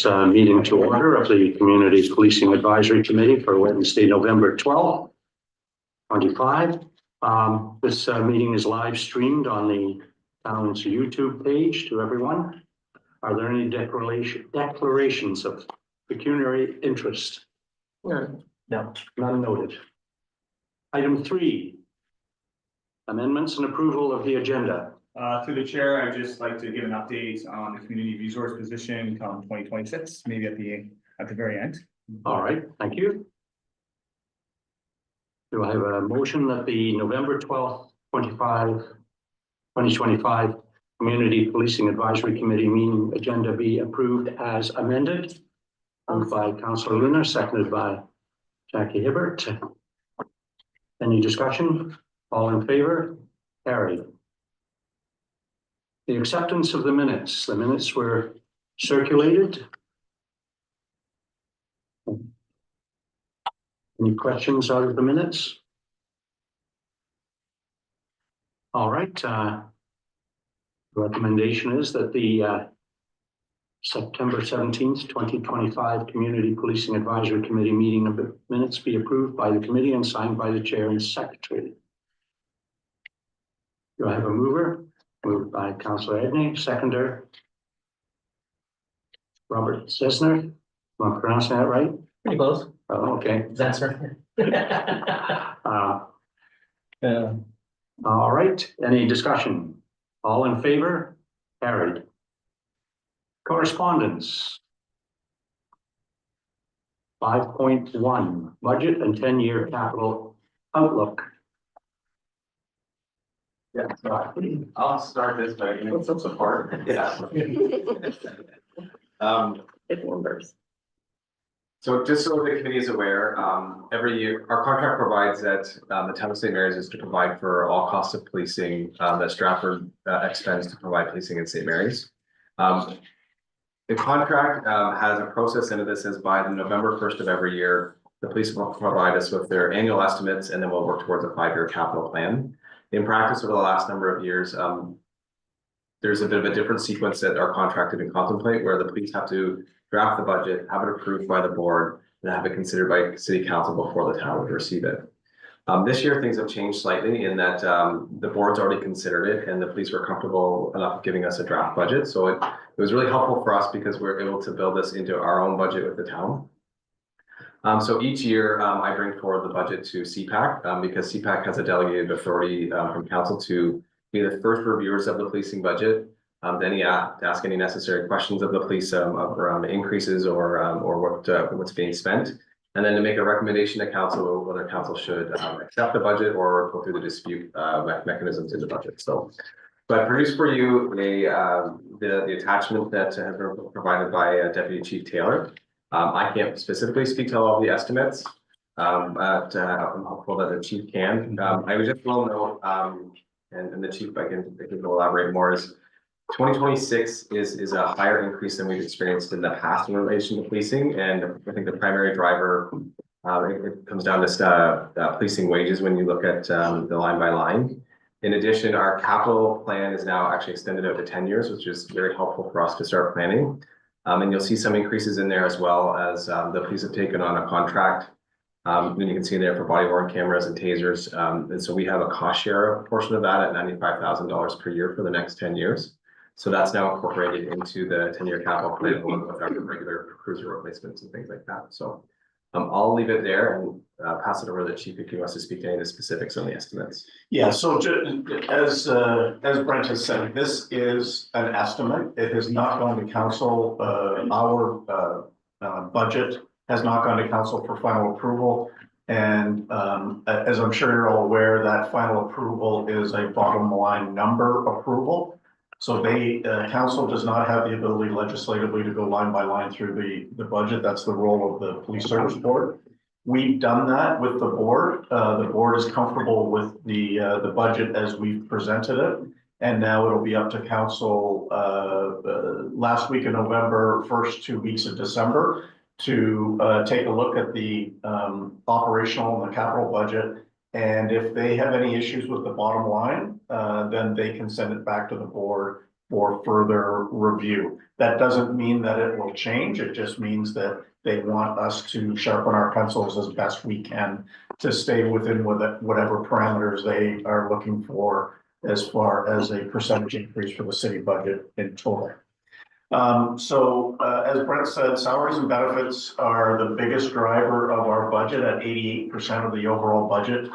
this meeting to order of the Community Policing Advisory Committee for Wednesday, November 12th, 25. This meeting is live streamed on the town's YouTube page to everyone. Are there any declarations of pecuniary interest? No. None noted. Item 3, amendments and approval of the agenda. Through the chair, I'd just like to give an update on the community resource position come 2026, maybe at the very end. All right, thank you. Do I have a motion that the November 12th, 2025 Community Policing Advisory Committee meeting agenda be approved as amended? Moved by Councillor Luna, seconded by Jackie Hibbert. Any discussion? All in favor? Carried. The acceptance of the minutes. The minutes were circulated. Any questions out of the minutes? All right. The recommendation is that the September 17th, 2025 Community Policing Advisory Committee meeting of the minutes be approved by the committee and signed by the chair and secretary. Do I have a mover? Moved by Councillor Edney, seconder. Robert Zesner. Am I pronouncing that right? Pretty close. Oh, okay. That's right. All right. Any discussion? All in favor? Carried. Correspondence. 5.1 budget and 10-year capital outlook. Yeah, so I'll start this by giving some support. Yeah. It numbers. So just so the committee is aware, every year our contract provides that the town of St. Mary's is to provide for all costs of policing that Stratford expends to provide policing in St. Mary's. The contract has a process in it that says by the November 1st of every year, the police will provide us with their annual estimates and then we'll work towards a 5-year capital plan. In practice, over the last number of years, there's a bit of a different sequence that our contract didn't contemplate, where the police have to draft the budget, have it approved by the board, and have it considered by city council before the town would receive it. This year, things have changed slightly in that the board's already considered it, and the police were comfortable enough giving us a draft budget. So it was really helpful for us because we're able to build this into our own budget with the town. So each year I bring forward the budget to CPAC because CPAC has a delegated authority from council to be the first reviewers of the policing budget. Then you ask any necessary questions of the police around the increases or what's being spent. And then to make a recommendation to council whether council should accept the budget or go through the dispute mechanisms in the budget. So I produced for you the attachment that has been provided by Deputy Chief Taylor. I can't specifically speak to all of the estimates, but I'm hopeful that the chief can. I would just will note, and the chief, I can elaborate more, is 2026 is a higher increase than we've experienced in the past in relation to policing. And I think the primary driver, it comes down to policing wages when you look at the line by line. In addition, our capital plan is now actually extended out to 10 years, which is very helpful for us to start planning. And you'll see some increases in there as well as the police have taken on a contract. And you can see there for body worn cameras and tasers. And so we have a cost share portion of that at $95,000 per year for the next 10 years. So that's now incorporated into the 10-year capital plan along with our regular cruiser replacements and things like that. So I'll leave it there and pass it over to the chief if he wants to speak to any of the specifics on the estimates. Yeah, so as Brent has said, this is an estimate. It has not gone to council. Our budget has not gone to council for final approval. And as I'm sure you're all aware, that final approval is a bottom line number approval. So council does not have the ability legislatively to go line by line through the budget. That's the role of the police service board. We've done that with the board. The board is comfortable with the budget as we've presented it. And now it'll be up to council last week of November, first 2 weeks of December to take a look at the operational and the capital budget. And if they have any issues with the bottom line, then they can send it back to the board for further review. That doesn't mean that it will change. It just means that they want us to sharpen our pencils as best we can to stay within whatever parameters they are looking for as far as a percentage increase for the city budget in total. As Brent said, salaries and benefits are the biggest driver of our budget at 88% of the overall budget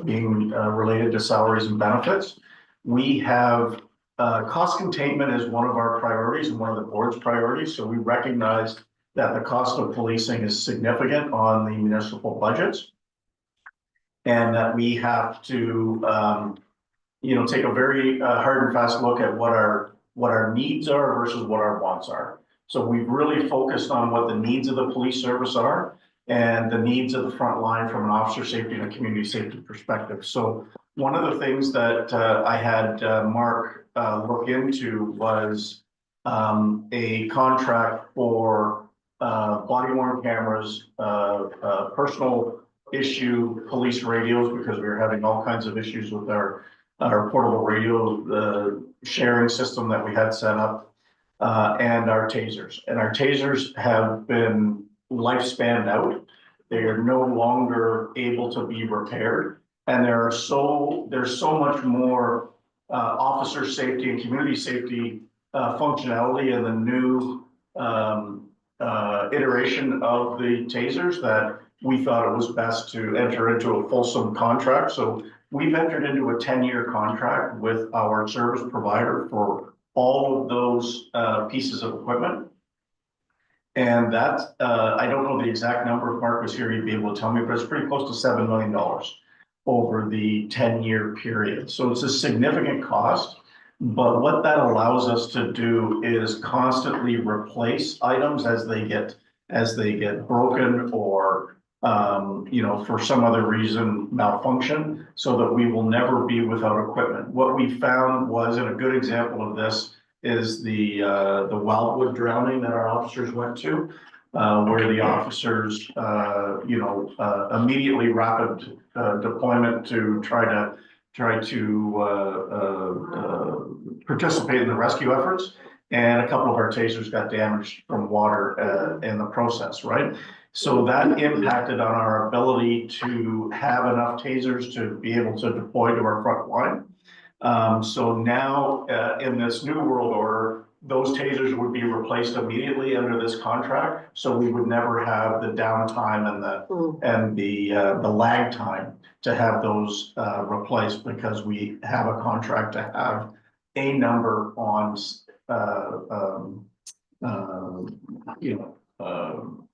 being related to salaries and benefits. We have cost containment is one of our priorities and one of the board's priorities. So we recognize that the cost of policing is significant on the municipal budgets, and that we have to, take a very hard and fast look at what our needs are versus what our wants are. So we've really focused on what the needs of the police service are and the needs of the front line from an officer safety and a community safety perspective. So one of the things that I had Mark look into was a contract for body-worn cameras, personal issue police radios, because we were having all kinds of issues with our portable radio sharing system that we had set up, and our tasers. And our tasers have been lifespan out. They are no longer able to be repaired. And there's so much more officer safety and community safety functionality in the new iteration of the tasers that we thought it was best to enter into a fulsome contract. So we've entered into a 10-year contract with our service provider for all of those pieces of equipment. And that, I don't know the exact number. If Mark was here, he'd be able to tell me, but it's pretty close to $7 million over the 10-year period. So it's a significant cost. But what that allows us to do is constantly replace items as they get broken or for some other reason malfunction, so that we will never be without equipment. What we found was, and a good example of this is the Wildwood drowning that our officers went to, where the officers immediately rapid deployment to try to participate in the rescue efforts, and a couple of our tasers got damaged from water in the process, right? So that impacted on our ability to have enough tasers to be able to deploy to our front line. So now in this new world order, those tasers would be replaced immediately under this contract. So we would never have the downtime and the lag time to have those replaced, because we have a contract to have a number on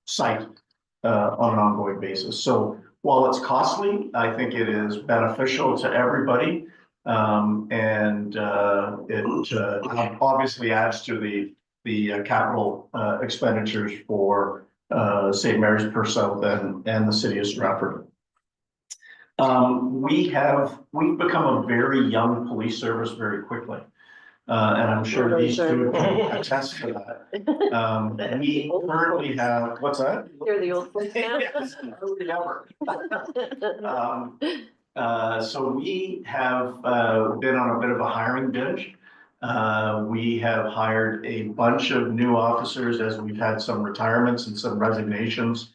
site on an ongoing basis. So while it's costly, I think it is beneficial to everybody. And it obviously adds to the capital expenditures for St. Mary's, Purcell, and the city of Stratford. We've become a very young police service very quickly. And I'm sure these two can attest to that. We currently have, what's that? You're the old police now. Yes, early ever. So we have been on a bit of a hiring binge. We have hired a bunch of new officers as we've had some retirements and some resignations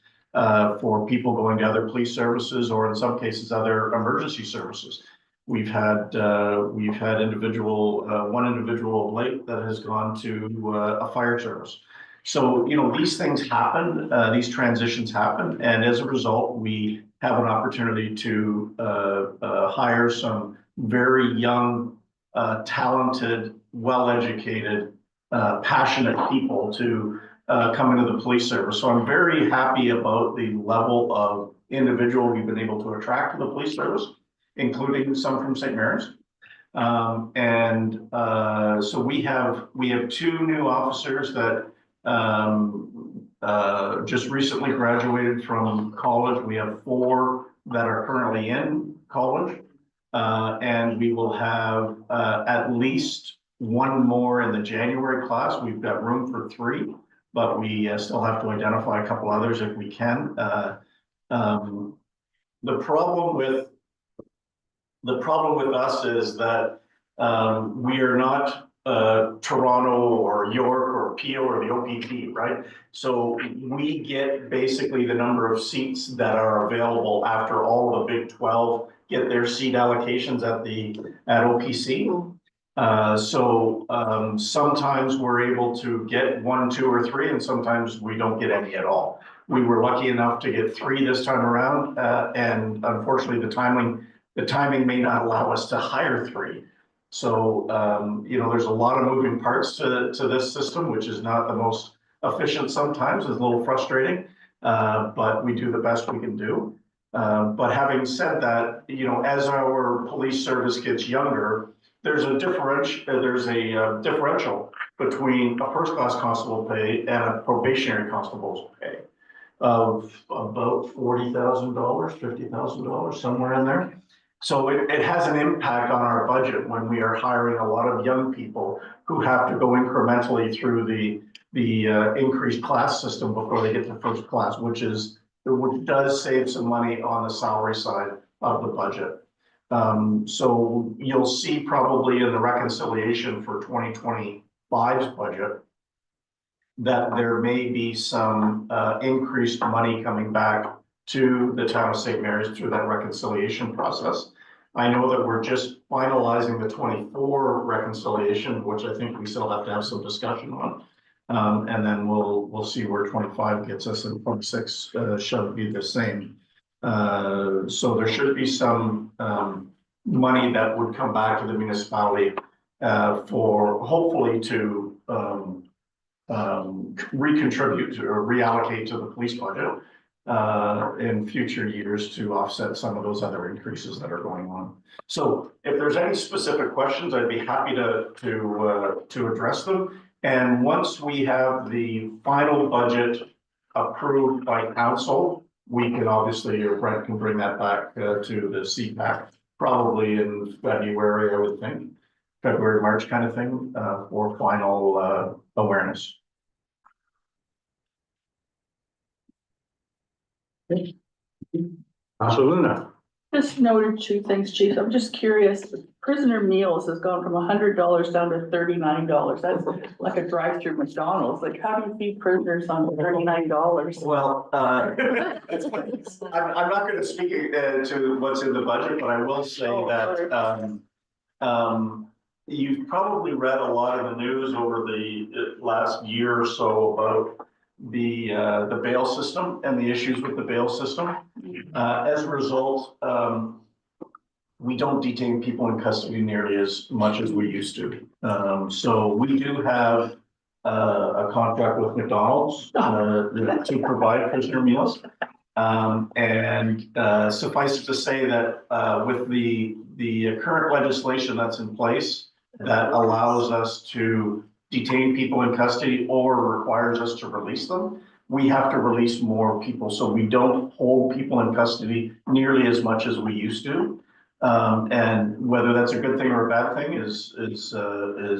for people going to other police services, or in some cases other emergency services. We've had one individual of late that has gone to a fire service. So, these things happen, these transitions happen. And as a result, we have an opportunity to hire some very young, talented, well-educated, passionate people to come into the police service. So I'm very happy about the level of individual we've been able to attract to the police service, including some from St. Mary's. So we have two new officers that just recently graduated from college. We have 4 that are currently in college, and we will have at least 1 more in the January class. We've got room for 3, but we still have to identify a couple others if we can. The problem with us is that we are not Toronto or York or Peel or the OPP, right? So we get basically the number of seats that are available after all the Big 12 get their seat allocations at OPC. Sometimes we're able to get 1, 2, or 3, and sometimes we don't get any at all. We were lucky enough to get 3 this time around, and unfortunately, the timing may not allow us to hire 3. So, there's a lot of moving parts to this system, which is not the most efficient sometimes, it's a little frustrating, but we do the best we can do. But having said that, as our police service gets younger, there's a differential between a first-class constable pay and a probationary constable's pay of about $40,000, $50,000, somewhere in there. So it has an impact on our budget when we are hiring a lot of young people who have to go incrementally through the increased class system before they get to first class, which does save some money on the salary side of the budget. So you'll see probably in the reconciliation for 2025's budget that there may be some increased money coming back to the town of St. Mary's through that reconciliation process. I know that we're just finalizing the 24 reconciliation, which I think we still have to have some discussion on. And then we'll see where 25 gets us, and 26 should be the same. So there should be some money that would come back to the municipality for hopefully to recontribute or reallocate to the police budget in future years to offset some of those other increases that are going on. So if there's any specific questions, I'd be happy to address them. And once we have the final budget approved by council, we can obviously, or Brent can bring that back to the CPAC, probably in February, I would think, February, March kind of thing, for final awareness. Councilor Luna. Just noted 2 things, Chief. I'm just curious, prisoner meals has gone from $100 down to $39. That's like a drive-through McDonald's. Like, how do you feed prisoners on $39? Well, I'm not going to speak to what's in the budget, but I will say that you've probably read a lot of the news over the last year or so about the bail system and the issues with the bail system. As a result, we don't detain people in custody nearly as much as we used to. So we do have a contract with McDonald's to provide prisoner meals. And suffice it to say that with the current legislation that's in place that allows us to detain people in custody or requires us to release them, we have to release more people. So we don't hold people in custody nearly as much as we used to. And whether that's a good thing or a bad thing is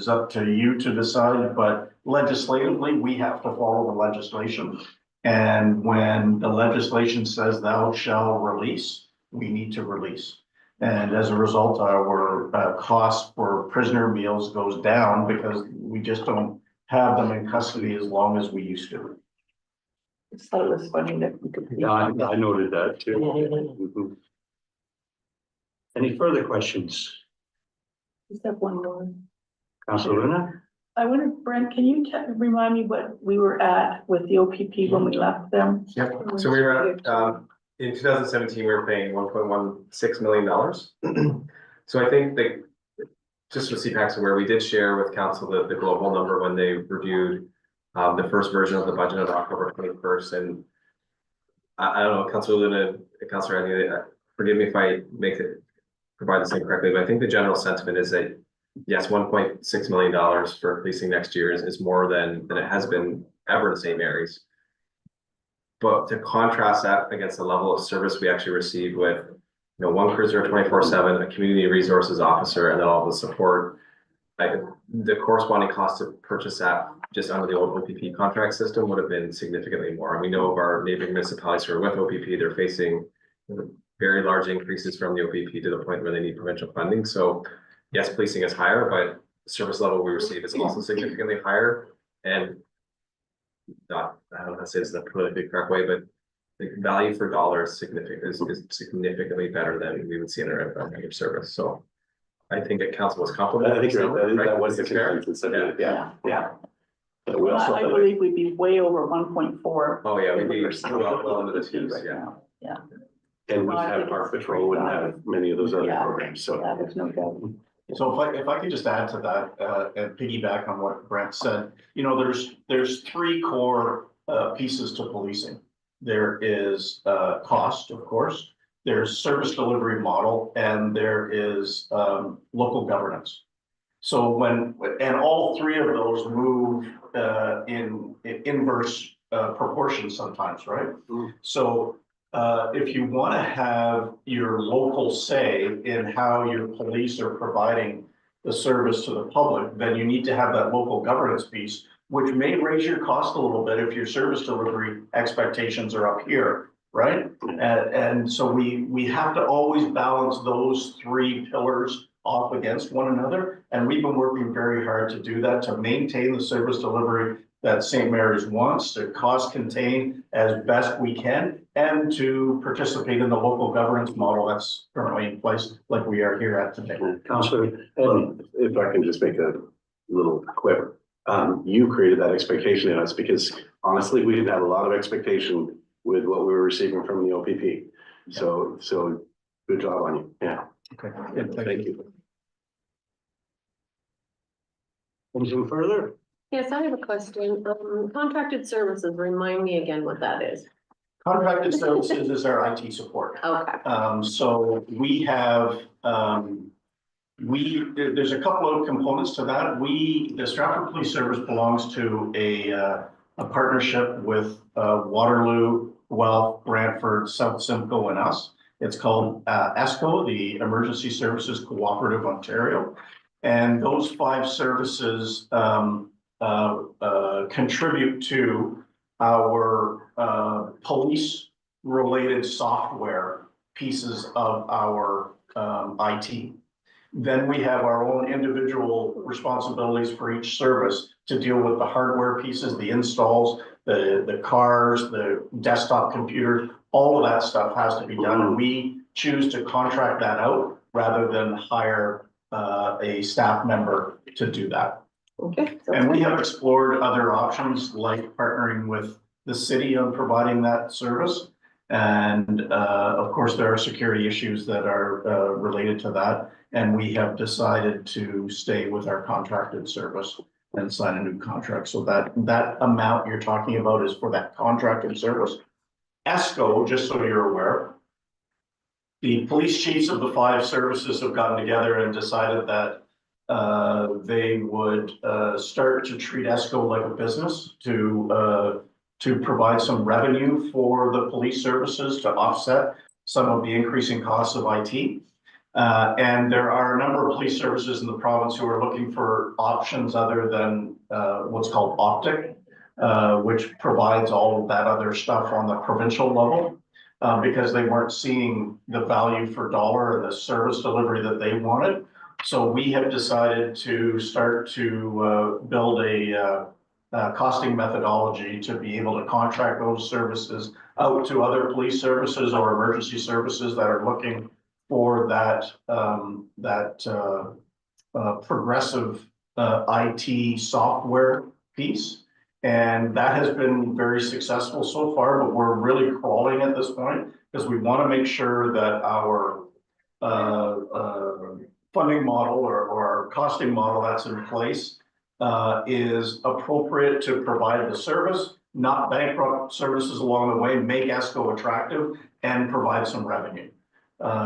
up to you to decide. But legislatively, we have to follow the legislation. And when the legislation says thou shall release, we need to release. And as a result, our cost for prisoner meals goes down because we just don't have them in custody as long as we used to. I just thought it was funny that we could. Yeah, I noted that too. Mhm. Any further questions? Just have one more. Councilor Luna? I wonder, Brent, can you remind me what we were at with the OPP when we left them? Yep, so we were at, in 2017, we were paying $1.16 million. So I think that just with CPAC's aware, we did share with council the global number when they reviewed the first version of the budget on October 21st. And I don't know, Councilor Luna, Councilor Annie, forgive me if I provide this incorrectly, but I think the general sentiment is that yes, $1.6 million for policing next year is more than it has been ever in St. Mary's. But to contrast that against the level of service we actually receive with, one cruiser 24/7, a community resources officer, and then all the support, the corresponding cost to purchase that just under the old OPP contract system would have been significantly more. And we know of our neighboring municipalities who are with OPP, they're facing very large increases from the OPP to the point where they need provincial funding. So yes, policing is higher, but service level we receive is also significantly higher and not, I don't know how to say this in a politically correct way, but the value for dollar is significantly better than we would see in our other service. So I think that council was complimented. I think you're right. That was the It's fair. consensus. Yeah, yeah. We Well, also I had, believe we'd be way over 1.4. Oh, yeah, we'd be percent well into the right twos, yeah. now. and we I had think Park it's Patrol wouldn't great have many of those other Yeah. programs, so. Yeah, there's no doubt. So if I could just add to that, and piggyback on what Brent said, you know, there's three core pieces to policing. There is cost, of course, there's service delivery model, and there is local governance. So and all three of those move in inverse proportions sometimes, right? Mm. So if you want to have your local say in how your police are providing the service to the public, then you need to have that local governance piece, which may raise your cost a little bit if your service delivery expectations are up here, right? And so we have to always balance those three pillars off against one another. And we've been working very hard to do that, to maintain the service delivery that St. Mary's wants, to cost contain as best we can, and to participate in the local governance model that's currently in place, like we are here at today. Councillor, If I can just make a little quip, you created that expectation in us because honestly, we didn't have a lot of expectation with what we were receiving from the OPP. So good job on you. Yeah. Okay. Thank you. anything further? Yes, I have a question. Contracted services, remind me again what that is. Contracted services is our IT support. Okay. So we have, there's a couple of components to that. The Stratford Police Service belongs to a partnership with Waterloo, Guelph, Brantford, South Simcoe, and us. It's called ESCO, the Emergency Services Cooperative Ontario. And those 5 services contribute to our police-related software pieces of our IT. Then we have our own individual responsibilities for each service to deal with the hardware pieces, the installs, the cars, the desktop computers, all of that stuff has to be done. And we choose to contract that out rather than hire a staff member to do that. Okay. And we have explored other options like partnering with the city on providing that service. And of course, there are security issues that are related to that. And we have decided to stay with our contracted service and sign a new contract. So that amount you're talking about is for that contracted service. ESCO, just so you're aware, the police chiefs of the 5 services have gotten together and decided that they would start to treat ESCO like a business to provide some revenue for the police services to offset some of the increasing costs of IT. And there are a number of police services in the province who are looking for options other than what's called Optic, which provides all of that other stuff on the provincial level, because they weren't seeing the value for dollar and the service delivery that they wanted. So we have decided to start to build a costing methodology to be able to contract those services out to other police services or emergency services that are looking for that progressive IT software piece. And that has been very successful so far, but we're really crawling at this point because we want to make sure that our funding model or our costing model that's in place is appropriate to provide the service, not bankrupt services along the way, make ESCO attractive and provide some revenue.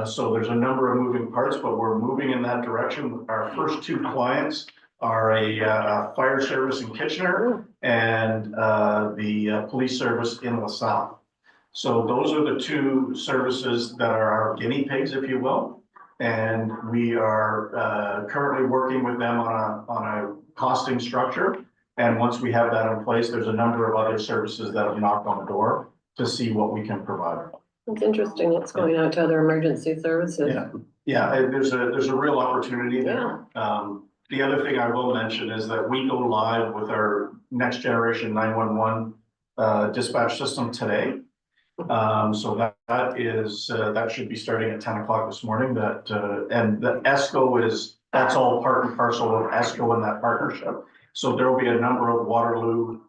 So there's a number of moving parts, but we're moving in that direction. Our first 2 clients are a fire service in Kitchener and the police service in LaSalle. So those are the 2 services that are our guinea pigs, if you will. And we are currently working with them on a costing structure. And once we have that in place, there's a number of other services that have knocked on the door to see what we can provide. It's interesting what's going out to other emergency services. Yeah, there's a real opportunity there. the other thing I will mention is that we go live with our next generation 911 dispatch system today. So that should be starting at 10 o'clock this morning, and the ESCO that's all part and parcel of ESCO in that partnership. So there will be a number of Waterloo,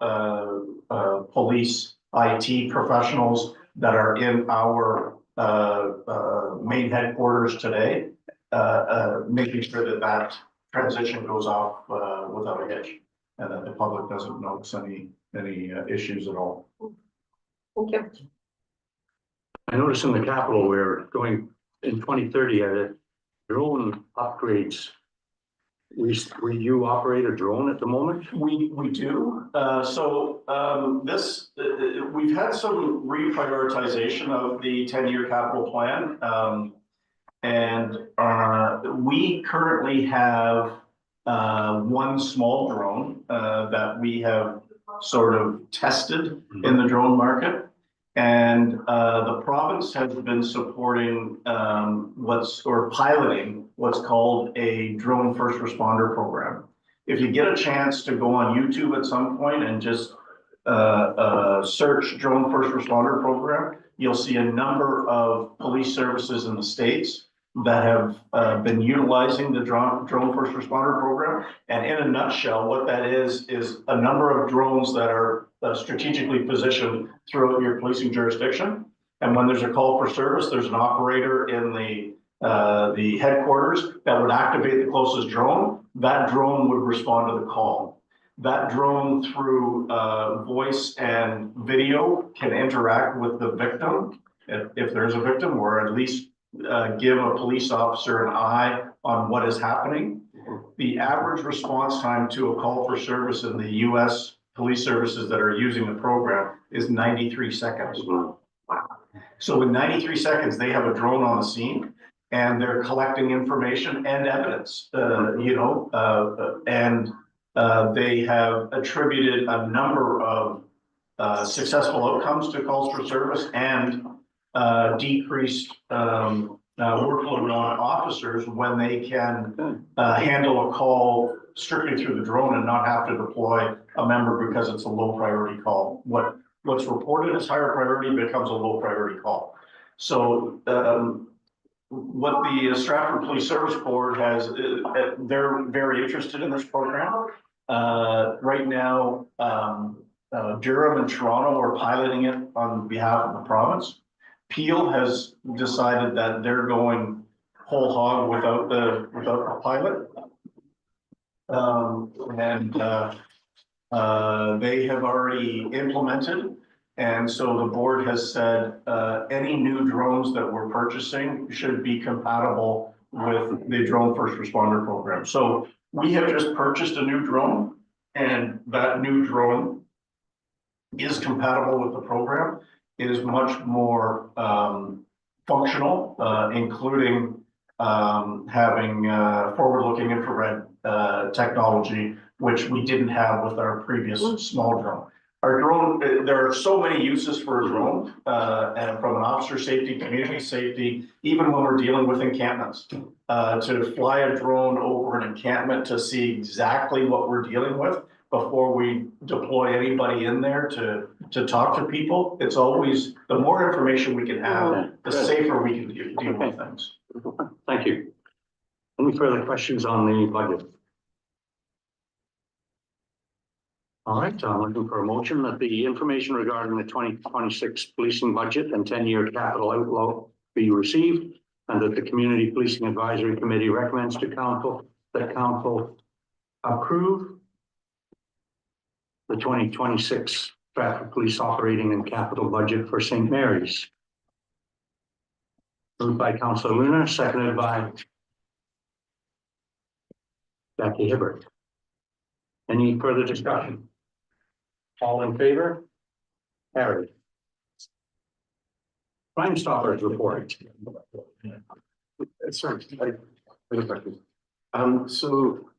police, IT professionals that are in our, main headquarters today, making sure that transition goes off, without a hitch, and that the public doesn't notice any issues at all. Thank you. I noticed in the capital, we're going in 2030 at drone upgrades. You operate a drone at the moment? We do. We've had some reprioritization of the 10-year capital plan. We currently have one small drone that we have sort of tested in the drone market. And the province has been supporting piloting what's called a drone first responder program. If you get a chance to go on YouTube at some point and just search drone first responder program, you'll see a number of police services in the States that have been utilizing the drone first responder program. And in a nutshell, what that is a number of drones that are strategically positioned throughout your policing jurisdiction. And when there's a call for service, there's an operator in the headquarters that would activate the closest drone. That drone would respond to the call. That drone, through voice and video, can interact with the victim if there's a victim, or at least give a police officer an eye on what is happening. The average response time to a call for service in the US police services that are using the program is 93 seconds. So in 93 seconds, they have a drone on the scene and they're collecting information and evidence, they have attributed a number of successful outcomes to calls for service and decreased workload on officers when they can handle a call strictly through the drone and not have to deploy a member because it's a low priority call. What's reported as higher priority becomes a low priority call. So what the Stratford Police Service Board has, they're very interested in this program. Right now, Durham and Toronto are piloting it on behalf of the province. Peel has decided that they're going whole hog without the pilot. They have already implemented. And so the board has said any new drones that we're purchasing should be compatible with the drone first responder program. So we have just purchased a new drone, and that new drone is compatible with the program. It is much more functional, including having forward-looking infrared technology, which we didn't have with our previous small drone. Our drone, there are so many uses for a drone, and from an officer safety, community safety, even when we're dealing with encampments. To fly a drone over an encampment to see exactly what we're dealing with before we deploy anybody in there to talk to people. It's always, the more information we can have, the safer we can deal with things. Thank you. Any further questions on the budget? All right, I'm looking for a motion that the information regarding the 2026 policing budget and 10-year capital outlay be received, and that the Community Policing Advisory Committee recommends to council that council approve the 2026 Stratford Police operating and capital budget for St. Mary's. Moved by Councillor Luna, seconded by Becky Hibbert. Any further discussion? All in favor? Carried. Crime Stoppers report. Sorry, I have a question. So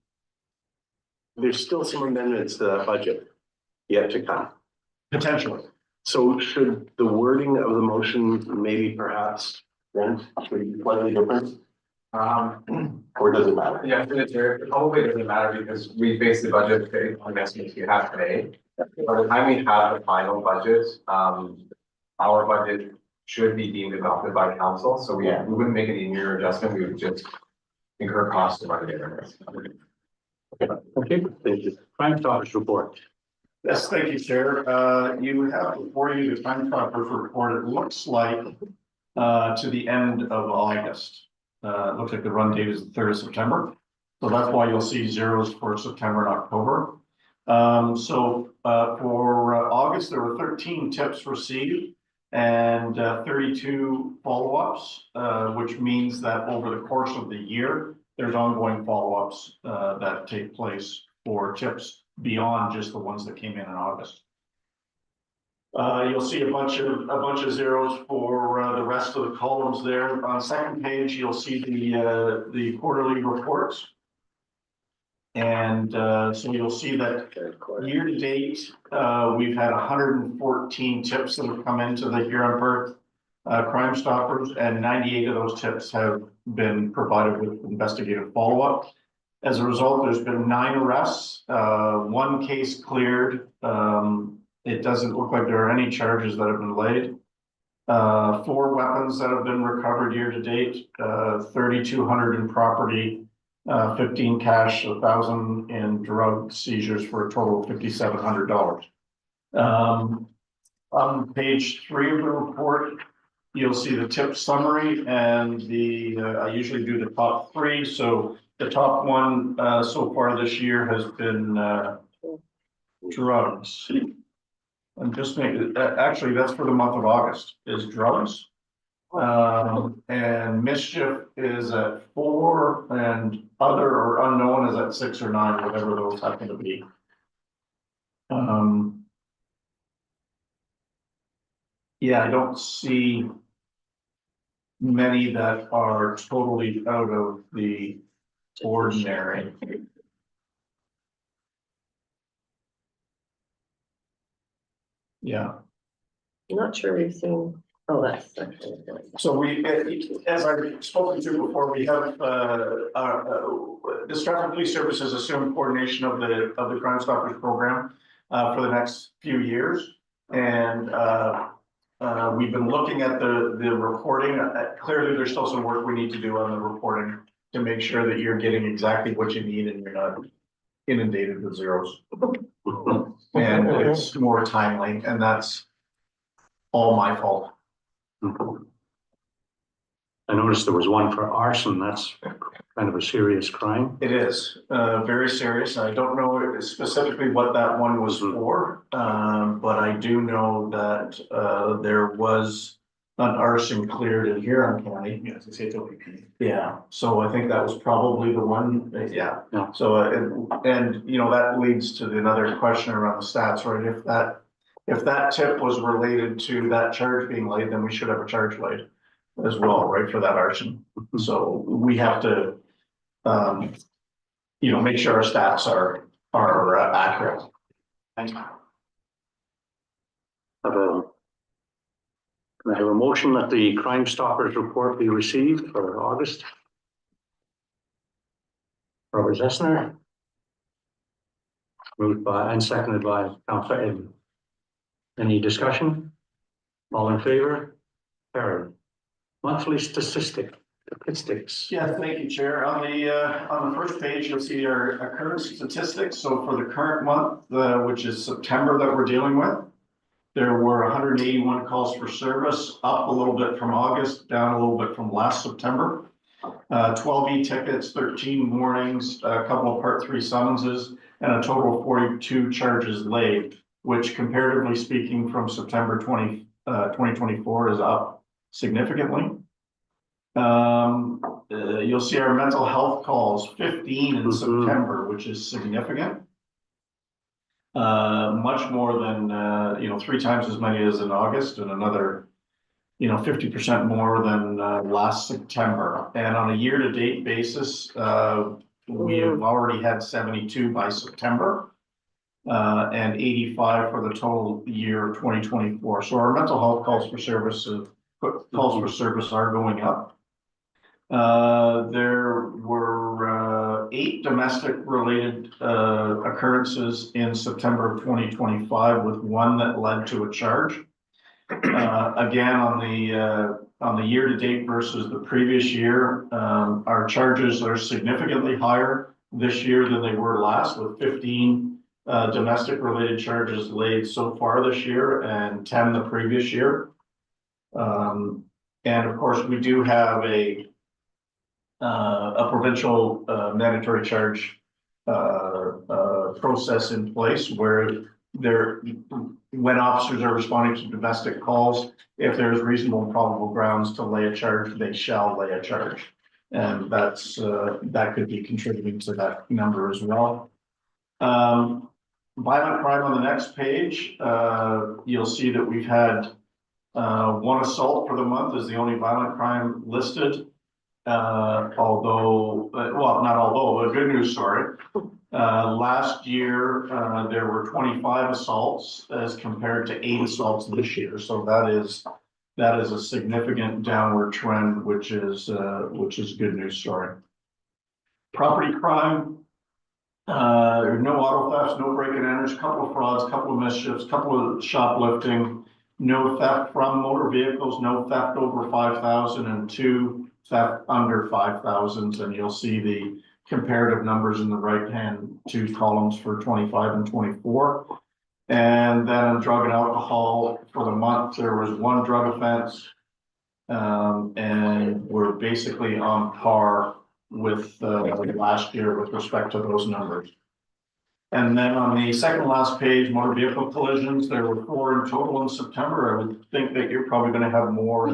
there's still some amendments to that budget yet to come. Potentially. So should the wording of the motion maybe perhaps then be slightly different? Or does it matter? Yeah, it probably doesn't matter because we base the budget based on estimates you have today. By the time we have the final budget, our budget should be deemed adopted by council, so we wouldn't make any mere adjustment, we would just incur costs of our difference. Okay, thank you. Crime Stoppers report. Yes, thank you, Chair. You have before you the Crime Stoppers report. It looks like to the end of August. It looks like the run date is the 3rd of September. So that's why you'll see zeros for September and October. For August, there were 13 tips received and 32 follow-ups, which means that over the course of the year, there's ongoing follow-ups that take place for tips beyond just the ones that came in August. You'll see a bunch of zeros for the rest of the columns there. On the second page, you'll see the quarterly reports. And so you'll see that year to date, we've had 114 tips that have come into the Huron-Perth Crime Stoppers, and 98 of those tips have been provided with investigative follow-up. As a result, there's been 9 arrests, 1 case cleared. It doesn't look like there are any charges that have been laid. 4 weapons that have been recovered year to date, 3,200 in property, 15 cash, 1,000 in drug seizures for a total of $5,700. On page 3 of the report, you'll see the tip summary and I usually do the top 3. So the top one so far this year has been drugs. I'm just making, actually, that's for the month of August, is drugs. And mischief is at 4, and other or unknown is at 6 or 9, whatever those happen to be. Yeah, I don't see many that are totally out of the ordinary. Yeah. I'm not sure we've seen, oh, that's actually. So we, as I've spoken to before, we have, the Stratford Police Service has assumed coordination of the Crime Stoppers program for the next few years. And we've been looking at the reporting. Clearly, there's still some work we need to do on the reporting to make sure that you're getting exactly what you need and you're not inundated with zeros. And it's more timely, and that's all my fault. I noticed there was one for arson. That's kind of a serious crime. It is very serious. I don't know specifically what that one was for, but I do know that there was an arson cleared in Huron County. Yes, it's OPP. Yeah, so I think that was probably the one. Yeah. Yeah. So and you know that leads to another question around the stats, right? If that tip was related to that charge being laid, then we should have a charge laid as well, right, for that arson. So we have to, you know, make sure our stats are accurate. Thank you. Can I have a motion that the Crime Stoppers report be received for August? Robert Zessner. Moved by and seconded by Councillor Edmund. Any discussion? All in favor? Carried. Monthly statistics. Yeah, thank you, Chair. On the first page, you'll see our current statistics. So for the current month, which is September that we're dealing with, there were 181 calls for service, up a little bit from August, down a little bit from last September. 12 e-tickets, 13 warnings, a couple of Part 3 summonses, and a total of 42 charges laid, which comparatively speaking from September 2024 is up significantly. You'll see our mental health calls, 15 in September, which is significant. Much more than, you know, 3 times as many as in August, and another, you know, 50% more than last September. And on a year-to-date basis, we have already had 72 by September, and 85 for the total year of 2024. So our mental health calls for service are going up. There were 8 domestic related occurrences in September of 2025, with 1 that led to a charge. Again, on the year to date versus the previous year, our charges are significantly higher this year than they were last, with 15 domestic related charges laid so far this year and 10 the previous year. And of course, we do have a provincial mandatory charge process in place where when officers are responding to domestic calls, if there's reasonable and probable grounds to lay a charge, they shall lay a charge. And that could be contributing to that number as well. Violent crime on the next page, you'll see that we've had 1 assault for the month is the only violent crime listed. Although, well, not although, a good news story. Last year, there were 25 assaults as compared to 8 assaults this year. So that is a significant downward trend, which is a good news story. Property crime, no auto thefts, no break and enters, couple of frauds, couple of mischiefs, couple of shoplifting, no theft from motor vehicles, no theft over 5,000, and 2 theft under 5,000. And you'll see the comparative numbers in the right-hand 2 columns for 25 and 24. And then on drug and alcohol for the month, there was 1 drug offense. And we're basically on par with last year with respect to those numbers. And then on the second last page, motor vehicle collisions, there were 4 in total in September. I would think that you're probably going to have more.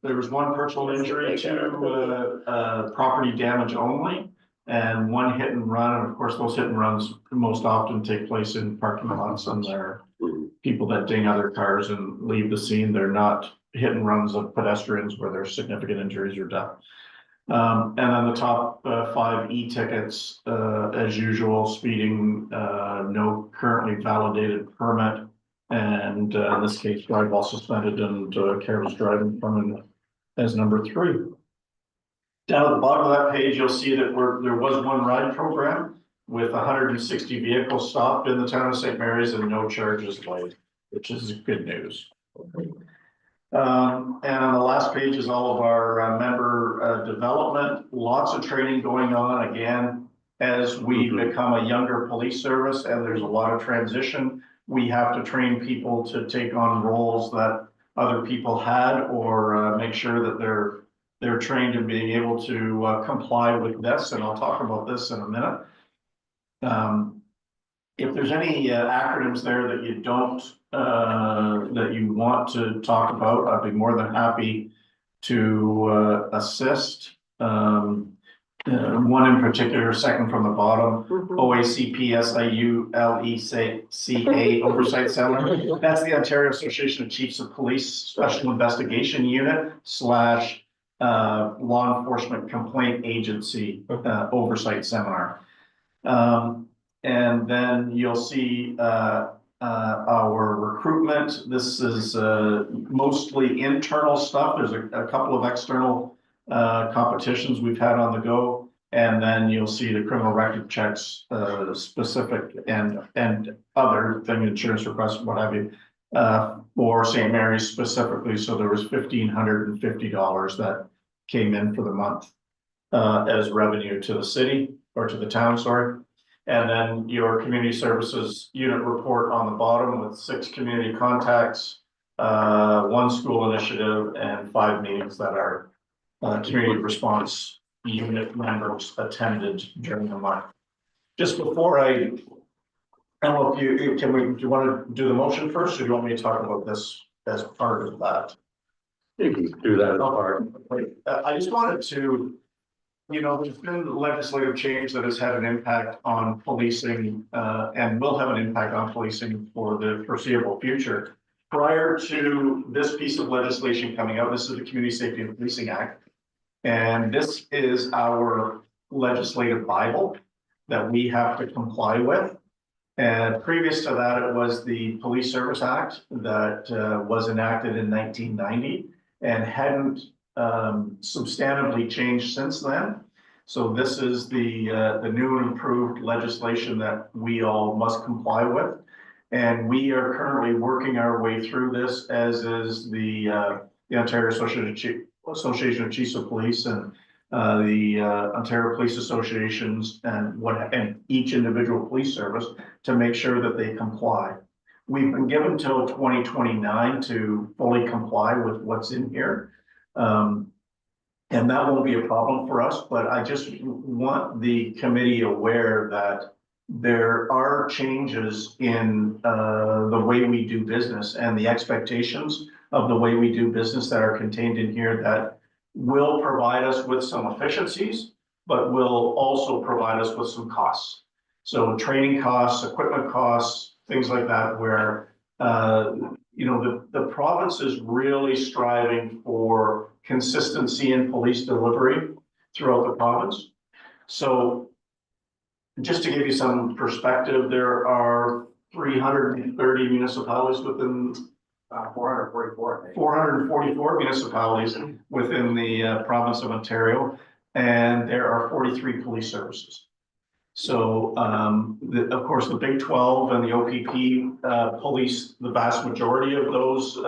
There was 1 personal injury to property damage only, and 1 hit and run. And of course, those hit and runs most often take place in parking lots, and they're people that ding other cars and leave the scene. They're not hit and runs of pedestrians where there's significant injuries or death. And then the top 5 e-tickets, as usual, speeding, no currently validated permit, and in this case, drive while suspended and careless driving permit as number 3. Down at the bottom of that page, you'll see that there was 1 ride program with 160 vehicles stopped in the town of St. Mary's and no charges laid, which is good news. And on the last page is all of our member development, lots of training going on. Again, as we become a younger police service and there's a lot of transition, we have to train people to take on roles that other people had, or make sure that they're trained in being able to comply with this. And I'll talk about this in a minute. If there's any acronyms there that you don't that you want to talk about, I'd be more than happy to assist. One in particular, second from the bottom, OACP-SIU-LECA Oversight Center. That's the Ontario Association of Chiefs of Police Special Investigation Unit / Law Enforcement Complaint Agency Oversight Seminar. And then you'll see our recruitment. This is mostly internal stuff. There's a couple of external competitions we've had on the go. And then you'll see the criminal record checks, specific and other thing, insurance requests, what have you, for St. Mary's specifically. So there was $1,550 that came in for the month as revenue to the city, or to the town, sorry. And then your community services unit report on the bottom with 6 community contacts, 1 school initiative, and 5 meetings that our community response unit members attended during the month. Just before I don't know if do you want to do the motion first, or do you want me to talk about this as part of that? You can do that as part. I just wanted to, there's been legislative change that has had an impact on policing and will have an impact on policing for the foreseeable future. Prior to this piece of legislation coming out, this is the Community Safety and Policing Act. And this is our legislative Bible that we have to comply with. And previous to that, it was the Police Service Act that was enacted in 1990 and hadn't substantively changed since then. So this is the new and improved legislation that we all must comply with. And we are currently working our way through this, as is the Ontario Association of Chiefs of Police and the Ontario Police Associations and each individual police service to make sure that they comply. We've been given till 2029 to fully comply with what's in here. And that won't be a problem for us, but I just want the committee aware that there are changes in the way we do business and the expectations of the way we do business that are contained in here that will provide us with some efficiencies, but will also provide us with some costs. So training costs, equipment costs, things like that, where you know, the province is really striving for consistency in police delivery throughout the province. So just to give you some perspective, there are 330 municipalities within 444 municipalities within the province of Ontario, and there are 43 police services. So, of course, the Big 12 and the OPP police the vast majority of those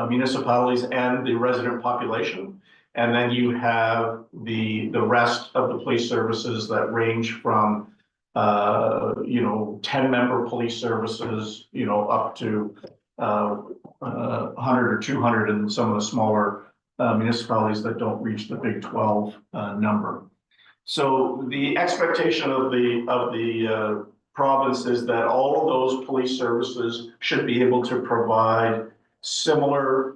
municipalities and the resident population. And then you have the rest of the police services that range from, you know, 10-member police services, you know, up to 100 or 200 in some of the smaller municipalities that don't reach the Big 12 number. So the expectation of the province is that all of those police services should be able to provide similar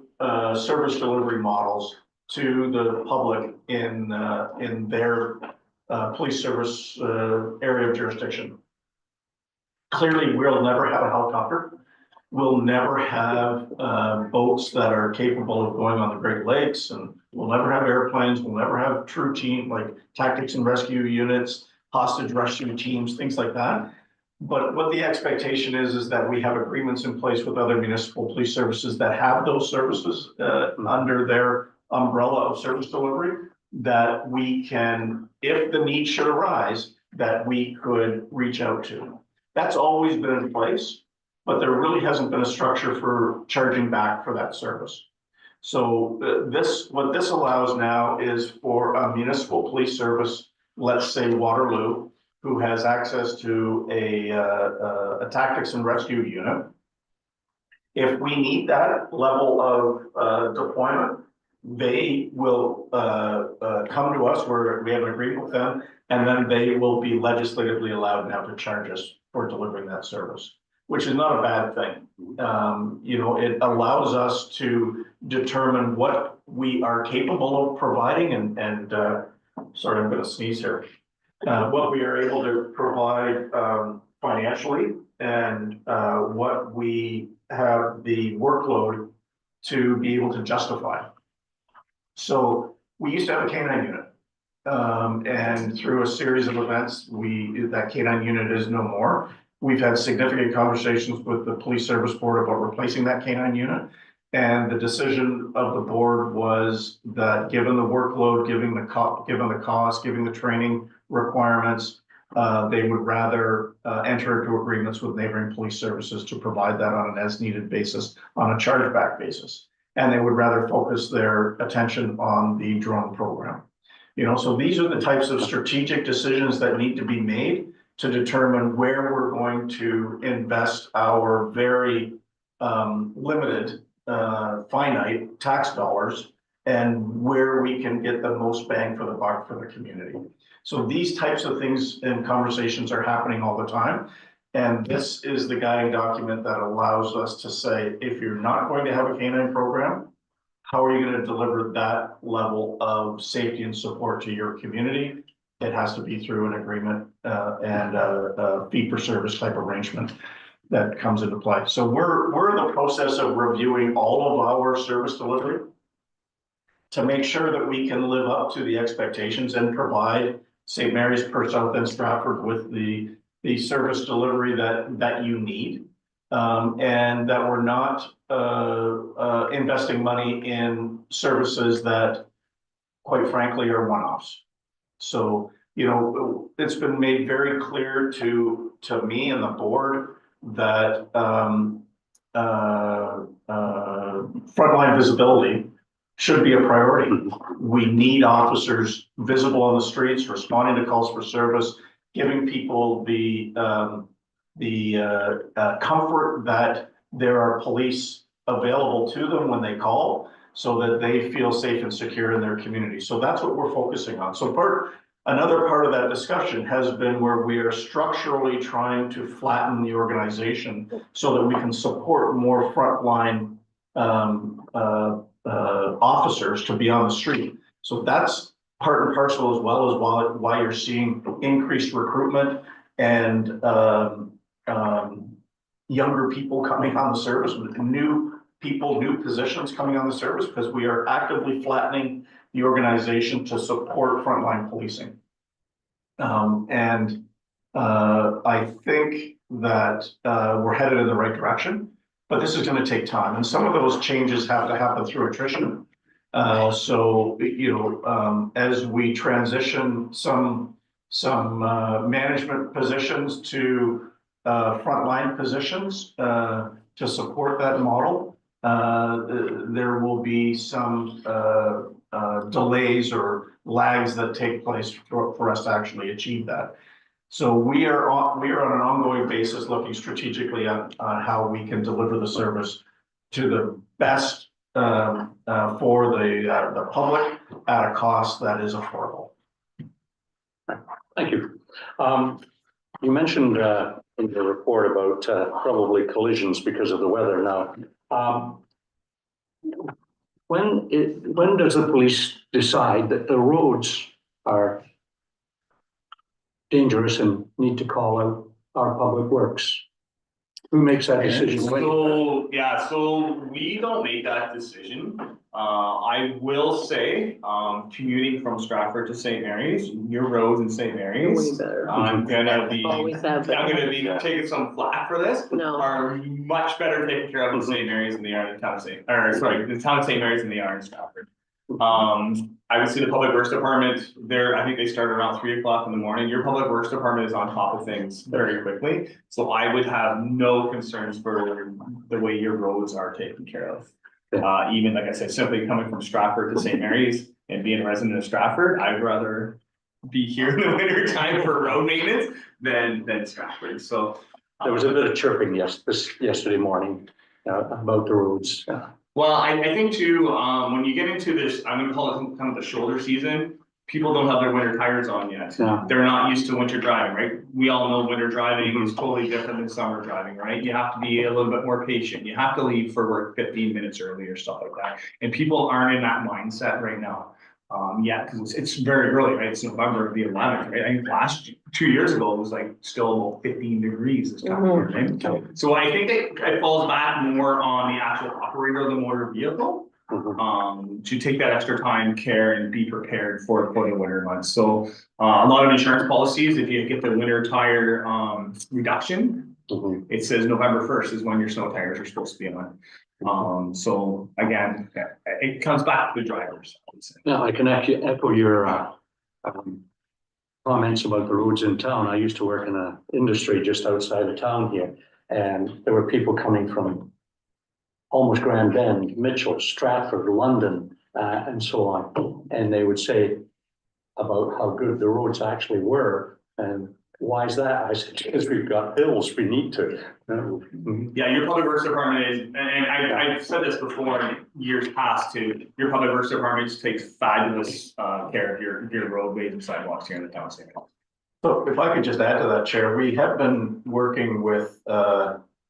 service delivery models to the public in their police service area of jurisdiction. Clearly, we'll never have a helicopter. We'll never have boats that are capable of going on the Great Lakes, and we'll never have airplanes. We'll never have true team like tactics and rescue units, hostage rescue teams, things like that. But what the expectation is that we have agreements in place with other municipal police services that have those services under their umbrella of service delivery, that we can, if the need should arise, that we could reach out to. That's always been in place, but there really hasn't been a structure for charging back for that service. So what this allows now is for a municipal police service, let's say Waterloo, who has access to a tactics and rescue unit. If we need that level of deployment, they will come to us where we have an agreement with them, and then they will be legislatively allowed now to charge us for delivering that service, which is not a bad thing. You know, it allows us to determine what we are capable of providing and sorry, I'm going to sneeze here. What we are able to provide financially and what we have the workload to be able to justify. So we used to have a K9 unit. And through a series of events, that K9 unit is no more. We've had significant conversations with the police service board about replacing that K9 unit. And the decision of the board was that given the workload, given the cost, given the training requirements, they would rather enter into agreements with neighboring police services to provide that on an as-needed basis, on a chargeback basis. And they would rather focus their attention on the drone program. You know, so these are the types of strategic decisions that need to be made to determine where we're going to invest our very limited, finite tax dollars and where we can get the most bang for the buck for the community. So these types of things and conversations are happening all the time. And this is the guiding document that allows us to say, if you're not going to have a K9 program, how are you going to deliver that level of safety and support to your community? It has to be through an agreement and a fee-for-service type arrangement that comes into play. So we're in the process of reviewing all of our service delivery to make sure that we can live up to the expectations and provide St. Mary's, Perth South, and Stratford with the service delivery that you need. and that we're not, investing money in services that, quite frankly, are one-offs. So, you know, it's been made very clear to me and the board that, frontline visibility should be a priority. We need officers visible on the streets, responding to calls for service, giving people the comfort that there are police available to them when they call, so that they feel safe and secure in their community. So that's what we're focusing on. So another part of that discussion has been where we are structurally trying to flatten the organization so that we can support more frontline officers to be on the street. So that's part and parcel, as well as why you're seeing increased recruitment and younger people coming on the service, with new people, new positions coming on the service, because we are actively flattening the organization to support frontline policing. I think that we're headed in the right direction, but this is going to take time, and some of those changes have to happen through attrition. So, you know, as we transition some management positions to frontline positions to support that model, there will be some delays or lags that take place for us to actually achieve that. So we are on an ongoing basis looking strategically on how we can deliver the service to the best for the public at a cost that is affordable. Thank you. You mentioned in the report about probably collisions because of the weather. Now, when does the police decide that the roads are dangerous and need to call out our public works? Who makes that decision? So we don't make that decision. I will say, commuting from Stratford to St. Mary's, your roads in St. Way Mary's, better. I'm gonna be Always have been. taking some flack for this. No. Are much better taken care of in St. Mary's than they are in the town of St. Mary's than they are in Stratford. I would say the Public Works Department, I think they start around 3 o'clock in the morning. Your Public Works Department is on top of things very quickly. So I would have no concerns for the way your roads are taken care of. Even like I said, simply coming from Stratford to St. Mary's and being a resident of Stratford, I'd rather be here in the winter time for road maintenance than Stratford. So There was a bit of chirping yesterday morning about the roads. well, I think too, when you get into this, I'm gonna call it kind of the shoulder season, people don't have their winter tires on yet. Yeah. They're not used to winter driving, right? We all know winter driving is totally different than summer driving, right? You have to be a little bit more patient. You have to leave for work 15 minutes early or stuff like that. And people aren't in that mindset right now. Yeah, because it's very early, right? It's November the 11th, right? I think 2 years ago, it was like still about 15 degrees this time of year, right? So I think it falls back more on the actual operator of the motor vehicle. To take that extra time, care, and be prepared for the winter months. So a lot of insurance policies, if you get the winter tire reduction, it says November 1st is when your snow tires are supposed to be on. So again, it comes back to the drivers, I would say. Now, I can echo your comments about the roads in town. I used to work in an industry just outside of town here, and there were people coming from almost Grand Bend, Mitchell, Stratford, London, and so on. And they would say about how good the roads actually were. And why is that? I said, because we've got hills, we need to. Yeah, your Public Works Department is, and I've said this before years past too, your Public Works Department takes fabulous care of your roadways and sidewalks here in the town of St. Paul. So if I could just add to that, Chair, we have been working with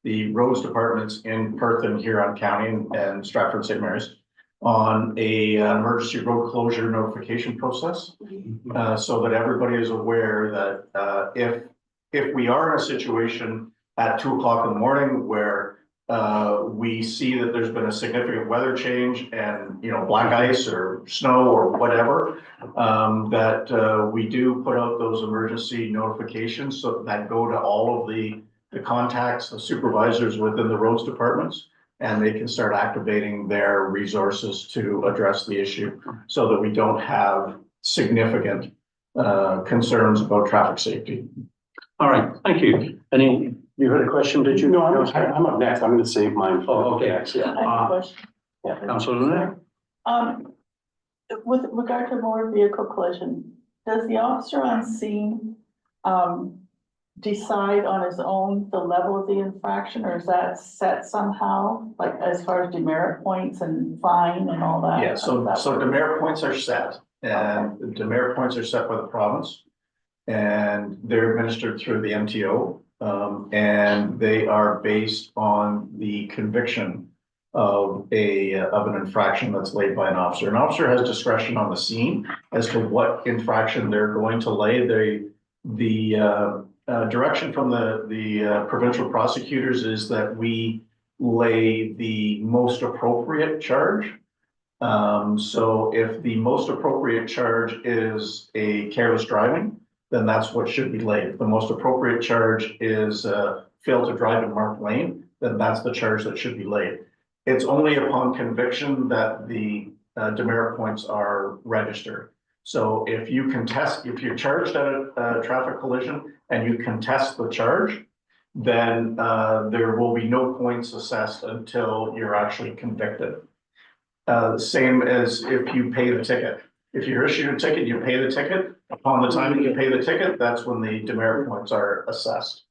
the roads departments in Perth and Huron County and Stratford St. Mary's on a emergency road closure notification process. So that everybody is aware that if we are in a situation at 2 o'clock in the morning where we see that there's been a significant weather change and, you know, black ice or snow or whatever, that we do put out those emergency notifications so that go to all of the the contacts, the supervisors within the roads departments, and they can start activating their resources to address the issue so that we don't have significant concerns about traffic safety. All right, thank you. You had a question, did you? No, I'm up next. I'm gonna save mine. Oh, okay. Next, yeah. I have a question. Yeah. Councilor Lunar? With regard to motor vehicle collision, does the officer on scene, decide on his own the level of the infraction, or is that set somehow? Like as far as demerit points and fine and all that? Yeah, so How does that work? demerit points are set, and the demerit points are set by the province. And they're administered through the MTO, and they are based on the conviction of an infraction that's laid by an officer. An officer has discretion on the scene as to what infraction they're going to lay. The direction from the provincial prosecutors is that we lay the most appropriate charge. So if the most appropriate charge is a careless driving, then that's what should be laid. If the most appropriate charge is fail to drive in marked lane, then that's the charge that should be laid. It's only upon conviction that the demerit points are registered. So if you're charged at a traffic collision and you contest the charge, then there will be no points assessed until you're actually convicted. Same as if you pay the ticket. If you're issued a ticket, you pay the ticket. Upon the time that you pay the ticket, that's when the demerit points are assessed.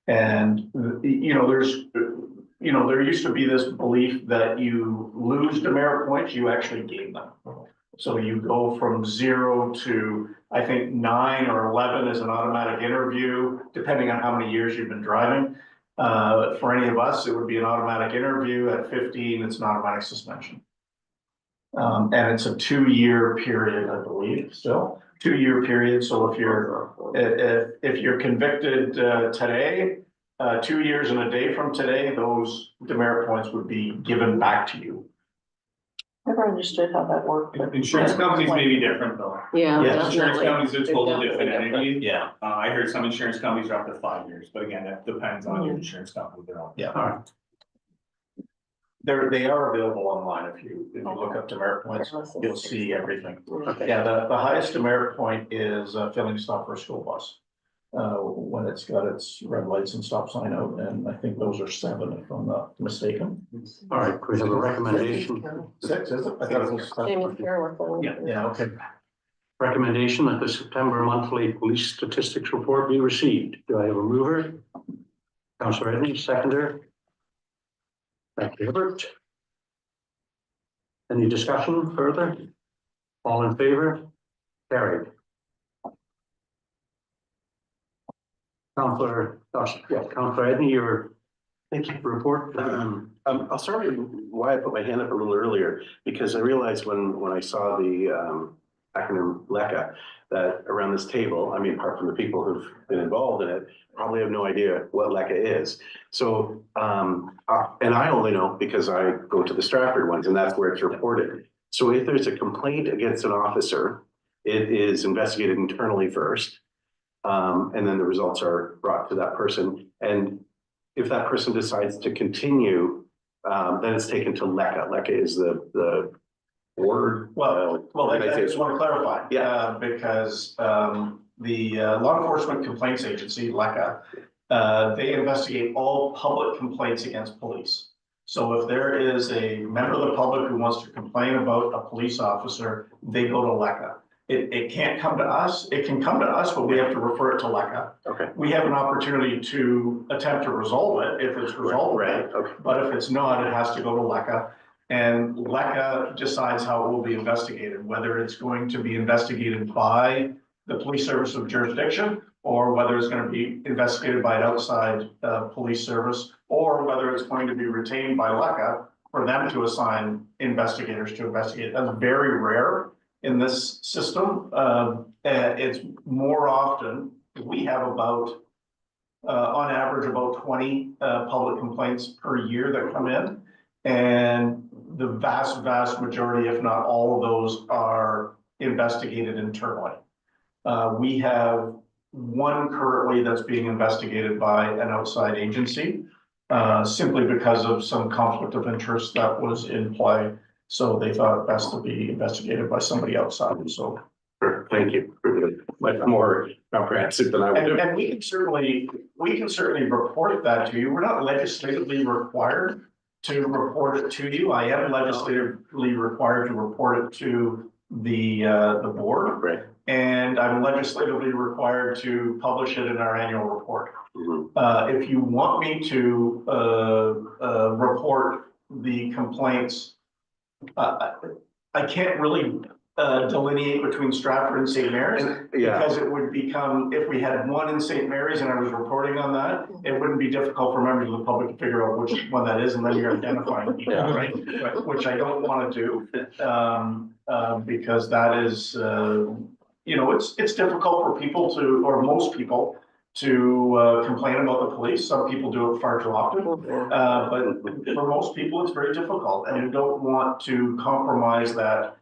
And, there used to be this belief that you lose demerit points, you actually gain them. So you go from 0 to, I think 9 or 11 is an automatic interview, depending on how many years you've been driving. For any of us, it would be an automatic interview. At 15, it's an automatic suspension. And it's a 2-year period, I believe, still 2-year period. So if you're convicted today, 2 years and a day from today, those demerit points would be given back to you. Never understood how that worked. but- Insurance companies may be different though. Yeah, Yes, Insurance definitely. companies are total They're different definitely entity. Yeah. I heard some insurance companies are up to 5 years, but again, that depends on your insurance company they're on. Yeah. All right. They are available online. If you look up demerit points, you'll see everything. Okay. Yeah, the highest demerit point is failing to stop for a school bus. When it's got its red lights and stop sign out, and I think those are 7 if I'm not mistaken. All right, we have a recommendation. 6, is it? I thought it was. Same with Fairworth. Yeah, okay. Recommendation that the September monthly police statistics report be received. Do I have a mover? Councillor Edney, seconder. Thank you, Hibbert. Any discussion further? All in favor? Carried. Councillor Edney, your Thank you. report. I'll start with why I put my hand up a little earlier, because I realized when I saw the acronym LECA, that around this table, I mean, apart from the people who've been involved in it, probably have no idea what LECA is. So, and I only know because I go to the Stratford ones and that's where it's reported. So if there's a complaint against an officer, it is investigated internally first. And then the results are brought to that person. And if that person decides to continue, then it's taken to LECA. LECA is the board. Well, I just want to clarify. Yeah. Because the Law Enforcement Complaints Agency, LECA, they investigate all public complaints against police. So if there is a member of the public who wants to complain about a police officer, they go to LECA. It can't come to us. It can come to us, but we have to refer it to LECA. Okay. We have an opportunity to attempt to resolve it if it's resolved. Right, okay. But if it's not, it has to go to LECA. And LECA decides how it will be investigated, whether it's going to be investigated by the police service of jurisdiction, or whether it's going to be investigated by an outside police service, or whether it's going to be retained by LECA for them to assign investigators to investigate. That's very rare in this system. It's more often, we have about, on average, about 20 public complaints per year that come in. And the vast majority, if not all of those, are investigated internally. We have one currently that's being investigated by an outside agency, simply because of some conflict of interest that was in play. So they thought it best to be investigated by somebody outside, so. Thank you. Much more comprehensive than I would have. And we can certainly report that to you. We're not legislatively required to report it to you. I am legislatively required to report it to the board. Right. And I'm legislatively required to publish it in our annual report. Mhm. If you want me to, report the complaints, I can't really, delineate between Stratford and St. Mary's. Yeah, Because it would become, if we had one in St. Mary's and I was reporting on that, it wouldn't be difficult for members of the public to figure out which one that is, and then you're identifying people, Yeah. right? Which I don't want to do, because that is, it's difficult for people to, or most people, to complain about the police. Some people do it far too often, but for most people, it's very difficult, and you don't want to compromise that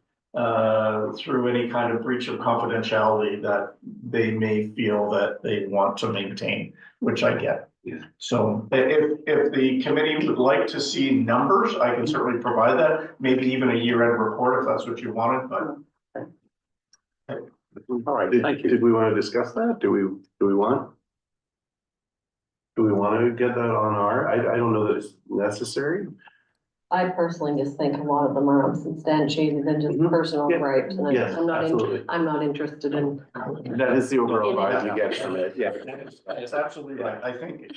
through any kind of breach of confidentiality that they may feel that they want to maintain, which I get. Yeah. So if the committee would like to see numbers, I can certainly provide that, maybe even a year-end report if that's what you wanted, but. all right. Thank you. Did we want to discuss that? Do we want? Do we want to get that on our, I don't know that it's necessary. I personally just think a lot of them are unsubstantiated and just Mhm. personal Yeah. gripes, and Yes, absolutely. I'm not interested in. That is the overall vibe you get from it, yeah. It's absolutely right. I think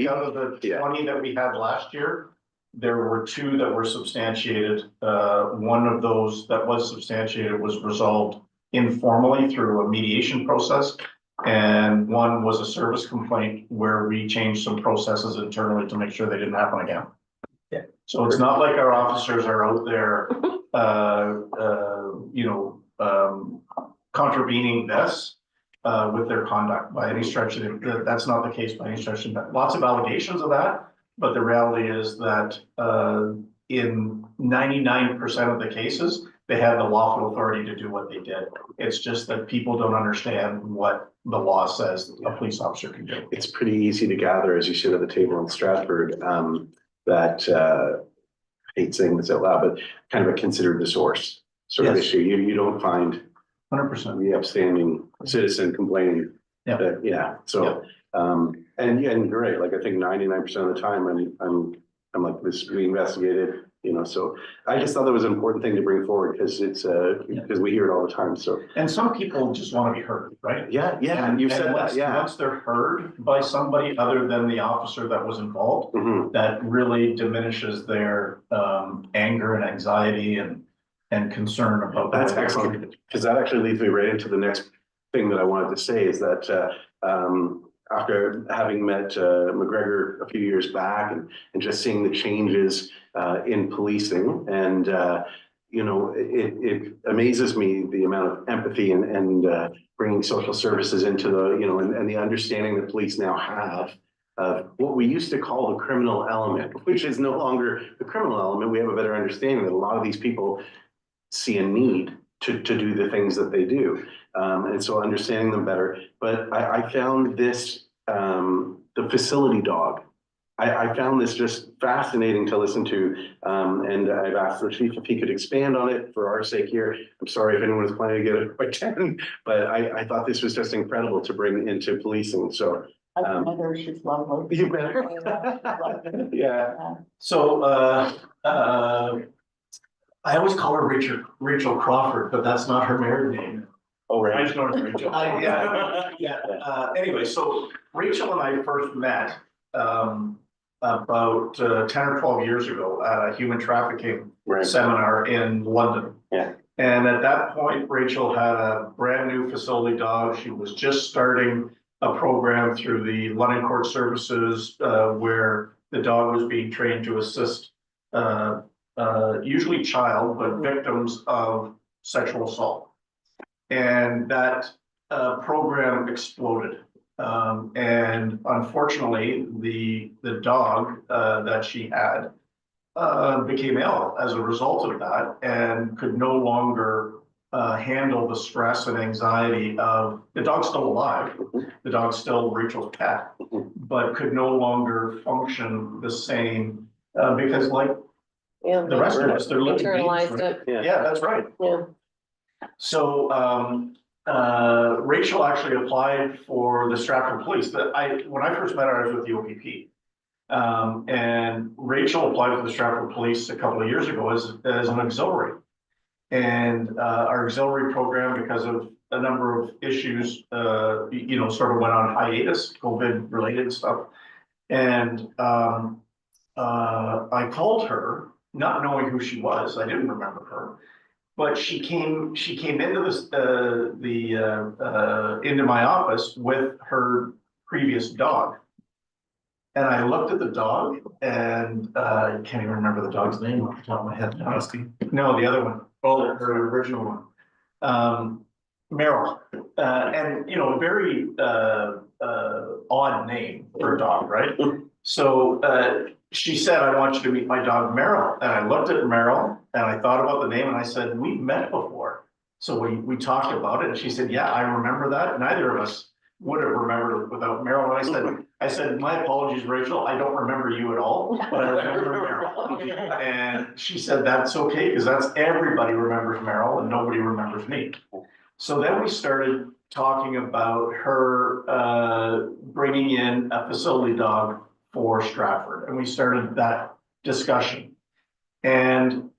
out of the Yeah. 20 that we had last year, there were 2 that were substantiated. One of those that was substantiated was resolved informally through a mediation process. And one was a service complaint where we changed some processes internally to make sure they didn't happen again. Yeah. So it's not like our officers are out there, contravening this with their conduct by any stretch. That's not the case by any stretch. Lots of allegations of that, but the reality is that in 99% of the cases, they had the lawful authority to do what they did. It's just that people don't understand what the law says a police officer can do. It's pretty easy to gather as you sit at the table in Stratford, that, I hate saying this out loud, but kind of a considered the source sort of Yes. issue. You don't find 100%. the upstanding citizen complaining. Yeah. That, yeah, so, and you're right, like, I think 99% of the time, I'm like, this, we investigated, so I just thought that was an important thing to bring forward, because it's, because we hear it all the time, so. And some people just want to be heard, right? Yeah, And you said that, once- yeah. Once they're heard by somebody other than the officer that was involved, Mhm. that really diminishes their anger and anxiety and concern about. That's excellent, because that actually leads me right into the next thing that I wanted to say is that, after having met McGregor a few years back and just seeing the changes in policing, and it amazes me the amount of empathy and bringing social services into the, and the understanding that police now have of what we used to call the criminal element, which is no longer the criminal element. We have a better understanding that a lot of these people see a need to do the things that they do. And so understanding them better. But I found this, the facility dog, I found this just fascinating to listen to. And I've asked the chief if he could expand on it for our sake here. I'm sorry if anyone is planning to get it by 10, but I thought this was just incredible to bring into policing. So I met her, she's lovely. you better. Yeah. So, I always call her Rachel Crawford, but that's not her married name. Oh, I right. just know it's Rachel. Yeah. Anyway, so Rachel and I first met, about 10 or 12 years ago at a human trafficking Right. seminar in London. Yeah. And at that point, Rachel had a brand new facility dog. She was just starting a program through the London Court Services, where the dog was being trained to assist, usually child, but victims of sexual assault. And that program exploded. And unfortunately, the dog that she had became ill as a result of that and could no longer handle the stress and anxiety of, the dog's still alive, the dog's still Rachel's pet, but could no longer function the same, because like Yeah. the rest of us, they're living beings, Internalized right? it, Yeah, that's right. yeah. So, Rachel actually applied for the Stratford Police. When I first met her, I was with the OPP. And Rachel applied for the Stratford Police a couple of years ago as an auxiliary. And, our auxiliary program, because of a number of issues, sort of went on hiatus, COVID related stuff. And, I called her, not knowing who she was. I didn't remember her. But she came into this, into my office with her previous dog. And I looked at the dog and, I can't even remember the dog's name off the top of my head. Dusty. No, the other one. Oh, her original one. Meryl, and a very, odd name for a dog, right? So, she said, I want you to meet my dog Meryl. And I looked at Meryl and I thought about the name and I said, we've met before. So we talked about it and she said, yeah, I remember that. Neither of us would have remembered it without Meryl. And I said, my apologies, Rachel. I don't remember you at all, but I remember Meryl. And she said, that's okay, because that's everybody remembers Meryl and nobody remembers me. So then we started talking about her, bringing in a facility dog for Stratford, and we started that discussion. And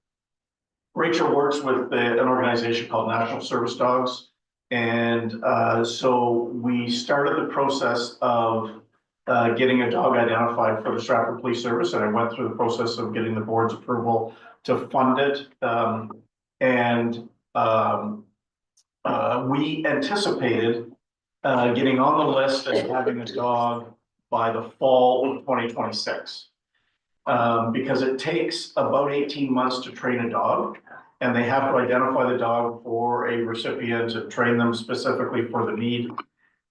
Rachel works with an organization called National Service Dogs, and so we started the process of getting a dog identified for the Stratford Police Service, and I went through the process of getting the board's approval to fund it. We anticipated getting on the list and having a dog by the fall of 2026. Because it takes about 18 months to train a dog, and they have to identify the dog for a recipient and train them specifically for the need.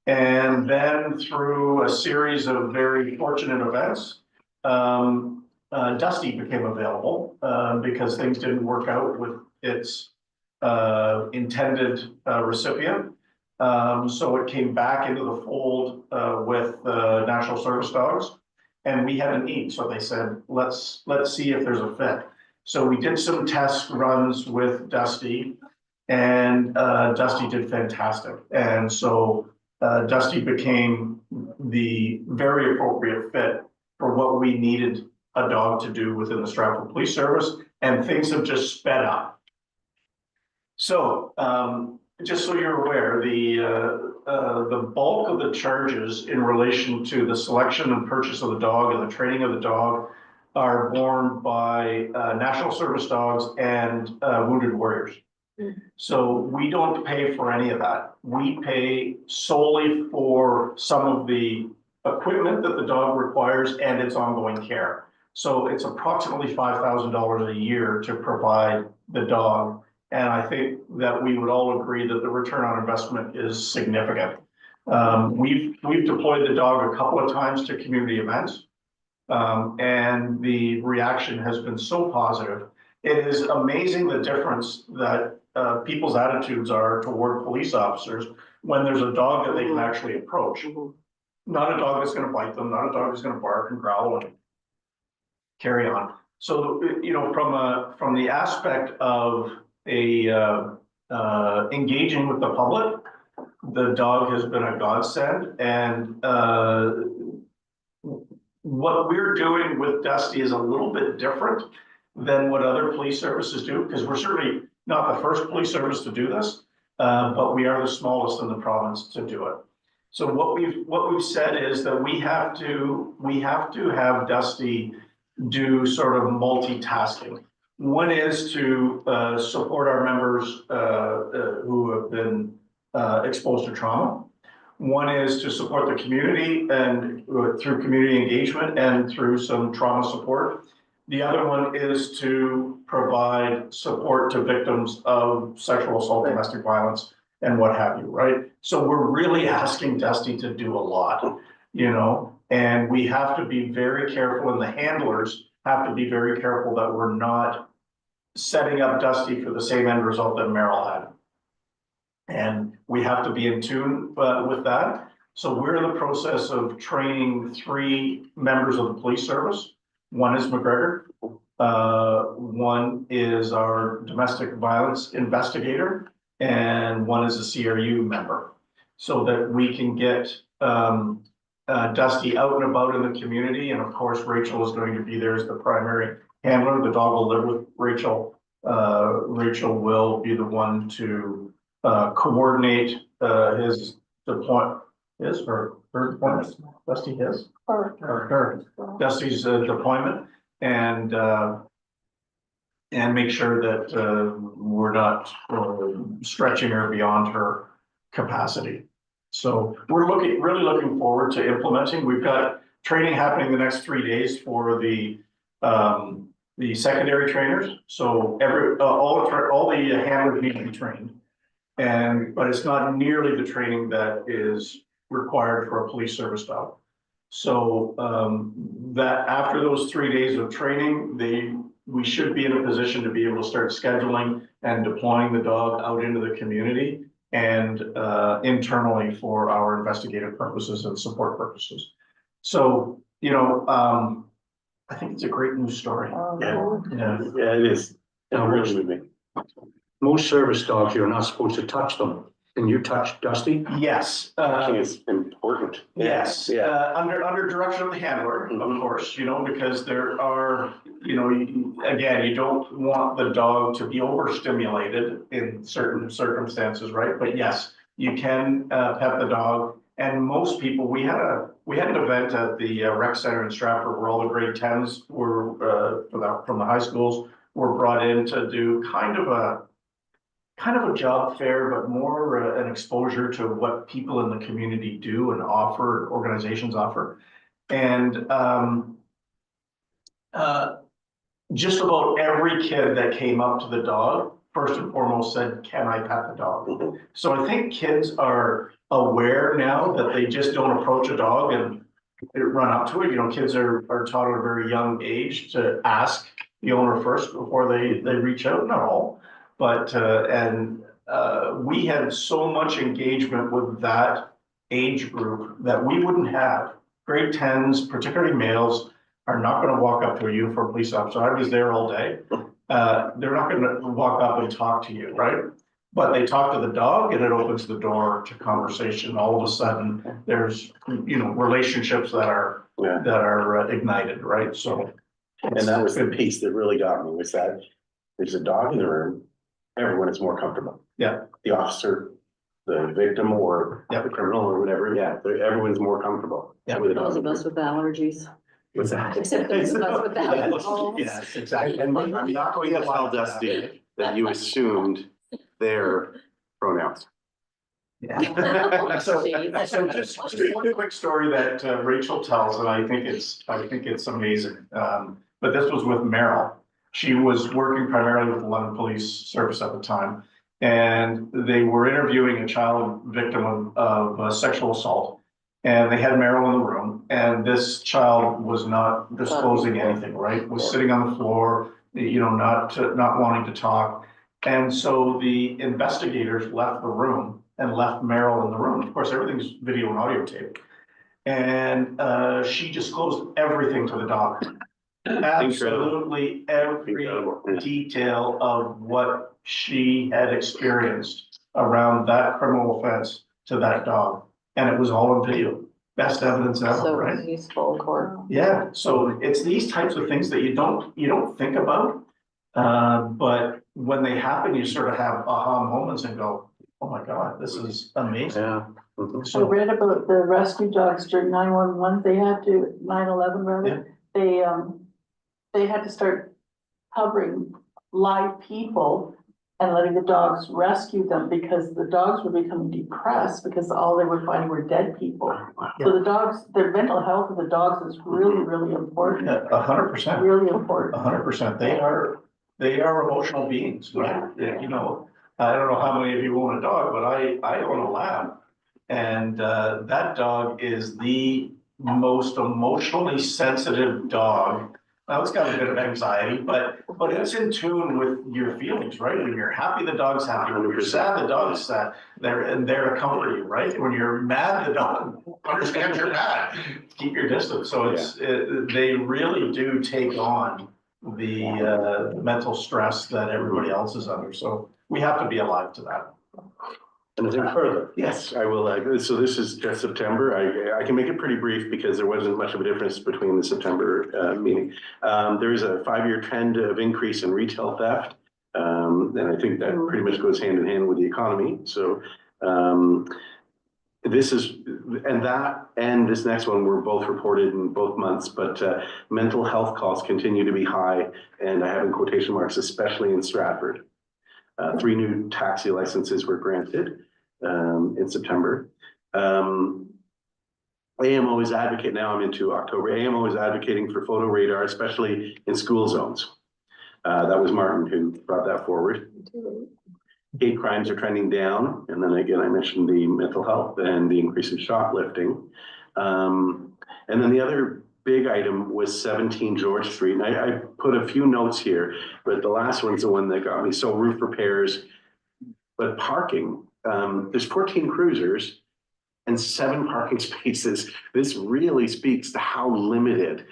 And then through a series of very fortunate events, Dusty became available because things didn't work out with its intended recipient. So it came back into the fold with National Service Dogs, and we had a need. So they said, let's see if there's a fit. So we did some test runs with Dusty, and Dusty did fantastic. And so Dusty became the very appropriate fit for what we needed a dog to do within the Stratford Police Service, and things have just sped up. So, just so you're aware, the bulk of the charges in relation to the selection and purchase of the dog and the training of the dog are borne by National Service Dogs and Wounded Warriors. So we don't pay for any of that. We pay solely for some of the equipment that the dog requires and its ongoing care. So it's approximately $5,000 a year to provide the dog. And I think that we would all agree that the return on investment is significant. We've deployed the dog a couple of times to community events, and the reaction has been so positive. It is amazing the difference that people's attitudes are toward police officers when there's a dog that they can actually approach. Not a dog that's going to bite them, not a dog that's going to bark and growl and carry on. So, from the aspect of engaging with the public, the dog has been a godsend. And what we're doing with Dusty is a little bit different than what other police services do, because we're certainly not the first police service to do this, but we are the smallest in the province to do it. So what we've said is that we have to have Dusty do sort of multitasking. One is to support our members who have been exposed to trauma. One is to support the community and through community engagement and through some trauma support. The other one is to provide support to victims of sexual assault, domestic violence, and what have you, right? So we're really asking Dusty to do a lot, and we have to be very careful, and the handlers have to be very careful that we're not setting up Dusty for the same end result that Meryl had. And we have to be in tune with that. So we're in the process of training 3 members of the police service. One is McGregor. One is our domestic violence investigator, and one is a CRU member. So that we can get Dusty out and about in the community, and of course, Rachel is going to be there as the primary handler. The dog will live with Rachel. Rachel will be the one to coordinate his deployment, her deployment, Dusty his, or her, Dusty's deployment, and make sure that we're not stretching her beyond her capacity. So we're really looking forward to implementing. We've got training happening the next 3 days for the secondary trainers. So all the handlers need to be trained. But it's not nearly the training that is required for a police service dog. So that after those 3 days of training, we should be in a position to be able to start scheduling and deploying the dog out into the community and internally for our investigative purposes and support purposes. So, you know, I think it's a great news story. Yeah, it is. It really would be. Most service dogs, you're not supposed to touch them. Can you touch Dusty? Yes. I think it's important. Yes, Yeah. under direction of the handler, of course, you know, because there are, you know, again, you don't want the dog to be overstimulated in certain circumstances, right? But yes, you can pet the dog. And most people, we had an event at the rec center in Stratford where all the grade 10s were from the high schools were brought in to do kind of a job fair, but more an exposure to what people in the community do and offer, organizations offer. And just about every kid that came up to the dog, first and foremost said, "Can I pet the dog?" So I think kids are aware now that they just don't approach a dog and run up to it. You know, kids are taught at a very young age to ask the owner first before they reach out. Not all. But, we had so much engagement with that age group that we wouldn't have. Grade 10s, particularly males, are not going to walk up to you for a police officer. I was there all day. They're not going to walk up and talk to you, right? But they talk to the dog and it opens the door to conversation. All of a sudden, there's, you know, relationships that are ignited, right? So. And that was the piece that really got me, was that there's a dog in the room, everyone is more comfortable. Yeah. The officer, the victim, or Yeah. the criminal or whatever, everyone's more comfortable. Yeah. With a Those dog. of us with allergies. What's that? Except those of us with allergies. Yes, exactly. And I'm not going to tell Dusty that you assumed their pronouns. Yeah. So just one quick story that Rachel tells, and I think it's amazing. But this was with Meryl. She was working primarily with the London Police Service at the time, and they were interviewing a child victim of sexual assault. And they had Meryl in the room, and this child was not disclosing anything, right? Was sitting on the floor, you know, not wanting to talk. And so the investigators left the room and left Meryl in the room. Of course, everything's video and audio tape. And she disclosed everything to the dog. Absolutely every detail of what she had experienced around that criminal offense to that dog. And it was all on video. Best evidence ever, So right? useful in court. Yeah, so it's these types of things that you don't think about. But when they happen, you sort of have aha moments and go, oh my God, this is amazing. Yeah. I So, read about the rescue dogs during 911, they had to, 9/11 rather, they had to start covering live people and letting the dogs rescue them because the dogs were becoming depressed because all they were finding were dead people. So the dogs, their mental health of the dogs is really, really important, 100%. really important. 100%. They are emotional beings, right? You know, I don't know how many of you own a dog, but I own a lab. And that dog is the most emotionally sensitive dog Now, it's got a bit of anxiety, but it's in tune with your feelings, right? When you're happy, the dog's happy. When you're sad, the dog's sad. They're to comfort you, right? When you're mad, the dog understands you're mad. Keep your distance. So they really do take on the mental stress that everybody else is under. So we have to be alive to that. Anything further? Yes, I will. So this is just September. I can make it pretty brief because there wasn't much of a difference between the September meeting. There is a 5-year trend of increase in retail theft. And I think that pretty much goes hand in hand with the economy. So this is, and this next one were both reported in both months, but mental health costs continue to be high. And I have in quotation marks, especially in Stratford. 3 new taxi licenses were granted in September. AMO is advocating, now I'm into October, AMO is advocating for photo radar, especially in school zones. That was Martin who brought that forward. Hate crimes are trending down. And then again, I mentioned the mental health and the increase in shoplifting. And then the other big item was 17 George Street. And I put a few notes here, but the last one's the one that got me. So roof repairs, but parking, there's 14 cruisers and 7 parking spaces. This really speaks to how limited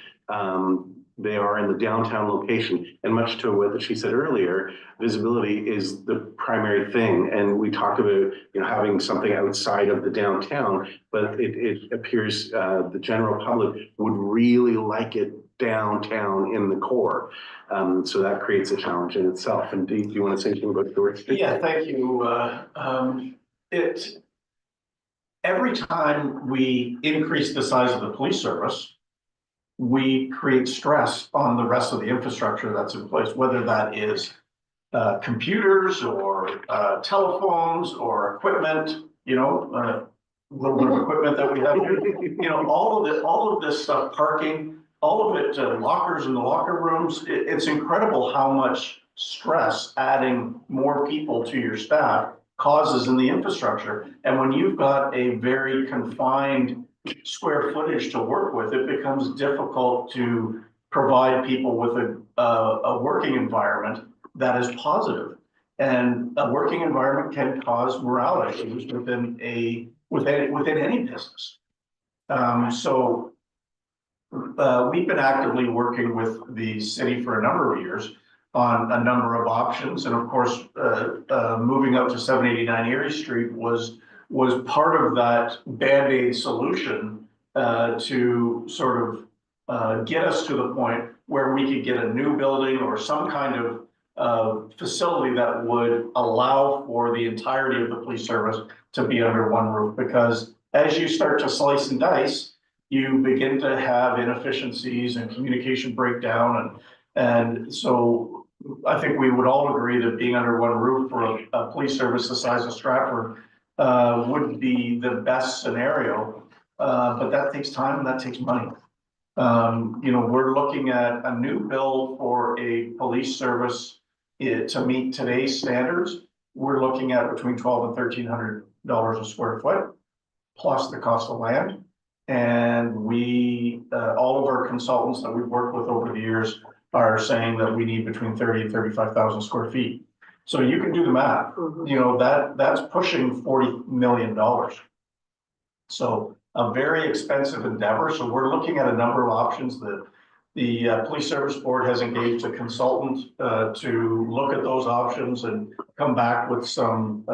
they are in the downtown location. And much to what she said earlier, visibility is the primary thing. And we talk about, having something outside of the downtown, but it appears the general public would really like it downtown in the core. So that creates a challenge in itself. And do you want to say anything about George Street? Yeah, thank you. Every time we increase the size of the police service, we create stress on the rest of the infrastructure that's in place, whether that is computers or telephones or equipment, little bit of equipment that we have here, all of this stuff, parking, all of it, lockers in the locker rooms. It's incredible how much stress adding more people to your staff causes in the infrastructure. And when you've got a very confined square footage to work with, it becomes difficult to provide people with a working environment that is positive. And a working environment can cause morale issues within any business. So we've been actively working with the city for a number of years on a number of options. And of course, moving up to 789 Erie Street was part of that Band-Aid solution to sort of get us to the point where we could get a new building or some kind of facility that would allow for the entirety of the police service to be under one roof. Because as you start to slice and dice, you begin to have inefficiencies and communication breakdown. And so I think we would all agree that being under one roof for a police service the size of Stratford would be the best scenario, but that takes time and that takes money. We're looking at a new bill for a police service to meet today's standards. We're looking at between $1,200 and $1,300 a square foot, plus the cost of land. And all of our consultants that we've worked with over the years are saying that we need between 30 and 35,000 square feet. So you can do the math, that's pushing $40 million. So a very expensive endeavor. So we're looking at a number of options. The Police Service Board has engaged a consultant to look at those options and come back with some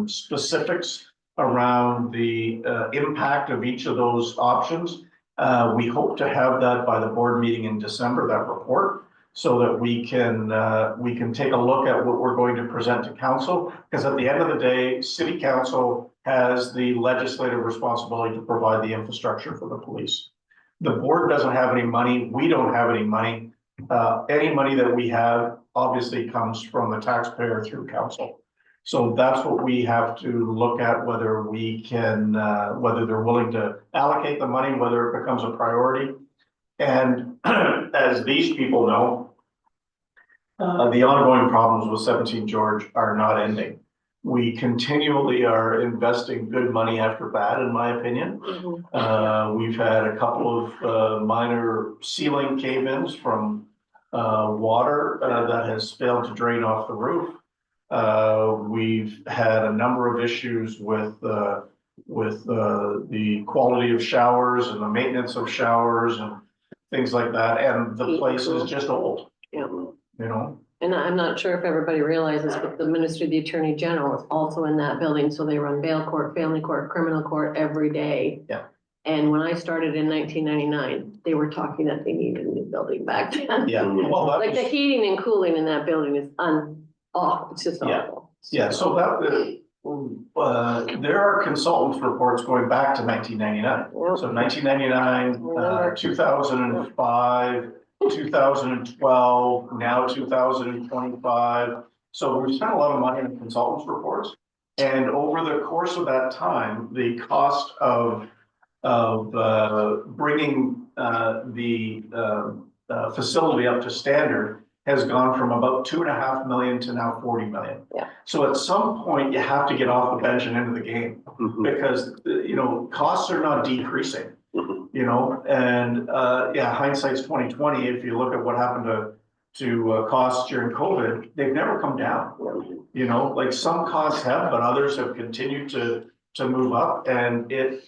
specifics around the impact of each of those options. We hope to have that by the board meeting in December, that report, so that we can take a look at what we're going to present to council. Because at the end of the day, City Council has the legislative responsibility to provide the infrastructure for the police. The board doesn't have any money. We don't have any money. Any money that we have obviously comes from the taxpayer through council. So that's what we have to look at, whether we can, whether they're willing to allocate the money, whether it becomes a priority. And as these people know, the ongoing problems with 17 George are not ending. We continually are investing good money after bad, in my opinion. We've had a couple of minor ceiling cave-ins from water that has failed to drain off the roof. We've had a number of issues with the quality of showers and the maintenance of showers and things like that. And the place is just old, Yeah. you know? And I'm not sure if everybody realizes, but the Ministry of the Attorney General is also in that building, so they run bail court, family court, criminal court every day. Yeah. And when I started in 1999, they were talking that they needed a new building back then. Yeah, well, that Like the was, heating and cooling in that building is awful, it's just Yeah. awful. yeah, so that, there are consultants reports going back to 1999. Yep. So 1999, 2005, 2012, now 2025. So we've spent a lot of money on consultants reports. And over the course of that time, the cost of bringing the facility up to standard has gone from about 2.5 million to now 40 million. Yeah. So at some point you have to get off the bench and into the game because, costs are not decreasing. And yeah, hindsight's 2020. If you look at what happened to costs during COVID, they've never come down. Like some costs have, but others have continued to move up, and it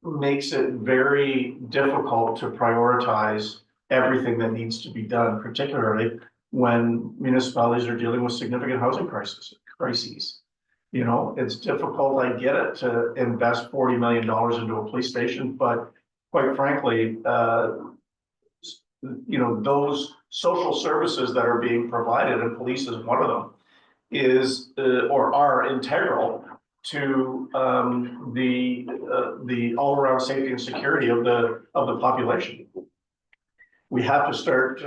makes it very difficult to prioritize everything that needs to be done, particularly when municipalities are dealing with significant housing crises. It's difficult, I get it, to invest $40 million into a police station, but quite frankly, those social services that are being provided, and police is one of them, is or are integral to the all-around safety and security of the population. We have to start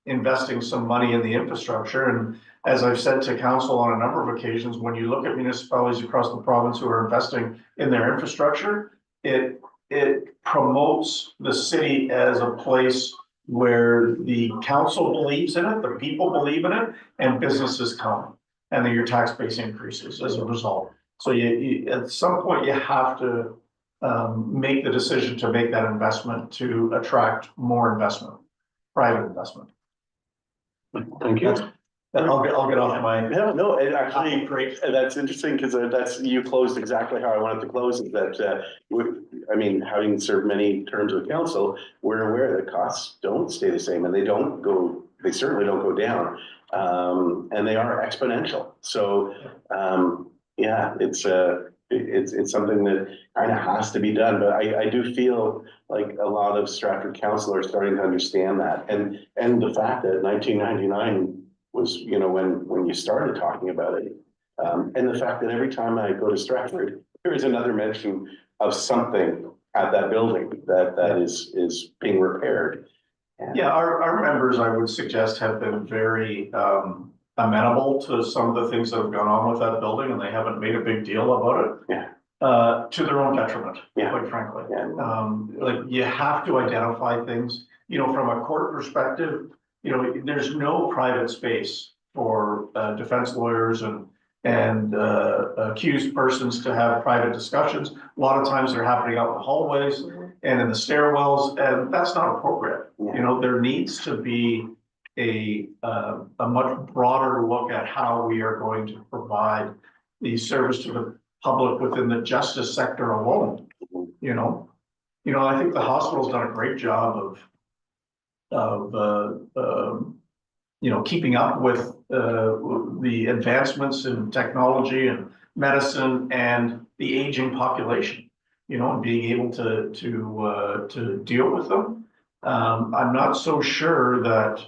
investing some money in the infrastructure. And as I've said to council on a number of occasions, when you look at municipalities across the province who are investing in their infrastructure, it promotes the city as a place where the council believes in it, the people believe in it, and businesses come, and then your tax base increases as a result. So you at some point you have to make the decision to make that investment to attract more investment, private investment. Thank you. I'll get off my. No, it actually, great. That's interesting because you closed exactly how I wanted to close. Is that having served many terms with council, we're aware that costs don't stay the same, and they certainly don't go down, and they are exponential. So, yeah, it's something that kind of has to be done. But I do feel like a lot of Stratford council are starting to understand that, and the fact that 1999 was, when you started talking about it, and the fact that every time I go to Stratford, there is another mention of something at that building that is being repaired. Yeah, our members, I would suggest, have been very amenable to some of the things that have gone on with that building, and they haven't made a big deal about it. Yeah. To their own detriment, quite frankly. Yeah. Like you have to identify things, from a court perspective, there's no private space for defense lawyers and accused persons to have private discussions. A lot of times they're happening out in the hallways and in the stairwells, and that's not appropriate. Yeah. There needs to be a much broader look at how we are going to provide the service to the public within the justice sector alone. I think the hospital's done a great job of keeping up with the advancements in technology and medicine and the aging population, and being able to deal with them. I'm not so sure that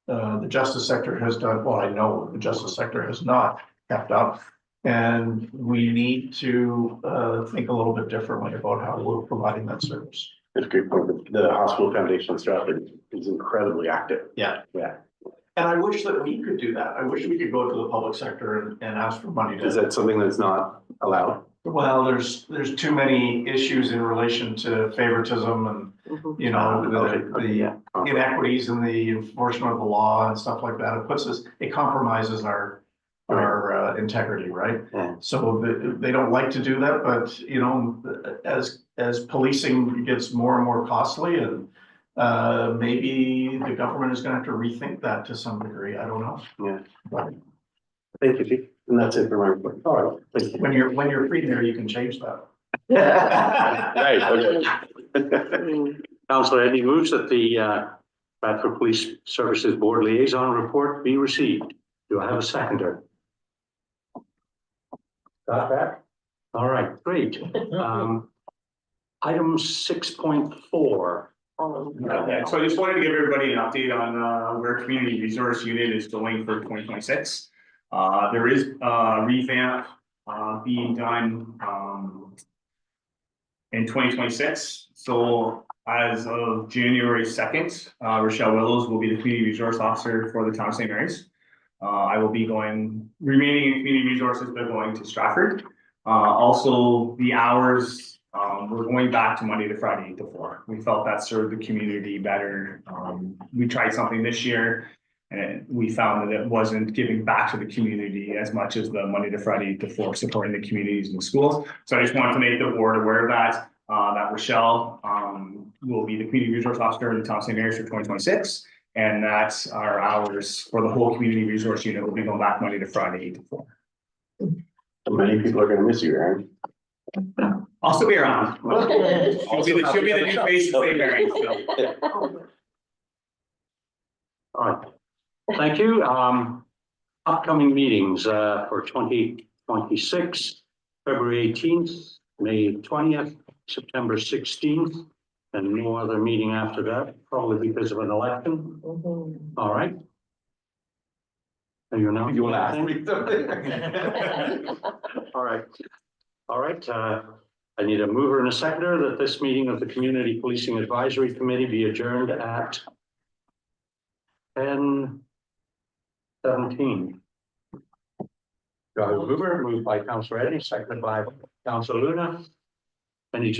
the justice sector has done, well, I know the justice sector has not kept up. And we need to think a little bit differently about how we're providing that service. It's a great point. The Hospital Foundation in Stratford is incredibly active. Yeah. Yeah. And I wish that we could do that. I wish we could go to the public sector and ask for money Is to. that something that's not allowed? Well, there's too many issues in relation to favoritism and, Mhm. you know, the Yeah. inequities in the enforcement of the law and stuff like that. It compromises our integrity, right? Yeah. So they don't like to do that, but you know, as policing gets more and more costly and maybe the government is gonna have to rethink that to some degree. I don't know. Yeah. But Thank you, Chief. And that's it for my report. All right. Thank you. when you're free there, you can change that. Right, okay. Mm. Councillor Edney moves that the Bradford Police Services Board Liaison Report be received. Do I have a seconder? Got that? All right, great. Item 6.4. Yeah, so I just wanted to give everybody an update on where Community Resource Unit is going for 2026. There is a revamp being done in 2026. So as of January 2nd, Rochelle Willows will be the Community Resource Officer for the town of St. Mary's. I will be remaining in community resources, but going to Stratford. Also, the hours, we're going back to Monday to Friday, 8 to 4. We felt that served the community better. We tried something this year and we found that it wasn't giving back to the community as much as the Monday to Friday, 8 to 4, supporting the communities and the schools. So I just wanted to make the board aware of that, that Rochelle will be the Community Resource Officer in the town of St. Mary's for 2026. And that's our hours for the whole Community Resource Unit will be going back Monday to Friday, 8 to 4. Many people are gonna miss you, Aaron. I'll still be around. She'll be the new face of St. Mary's, so. All right, thank you. Upcoming meetings for 2026, February 18th, May 20th, September 16th, and no other meeting after that, probably because of an election. Mhm. All right. You know, You wanna ask me something? All right. All right, I need a mover and a seconder that this meeting of the Community Policing Advisory Committee be adjourned at 10:17. Do I have a mover? Moved by Councillor Edney, seconded by Councillor Luna. Any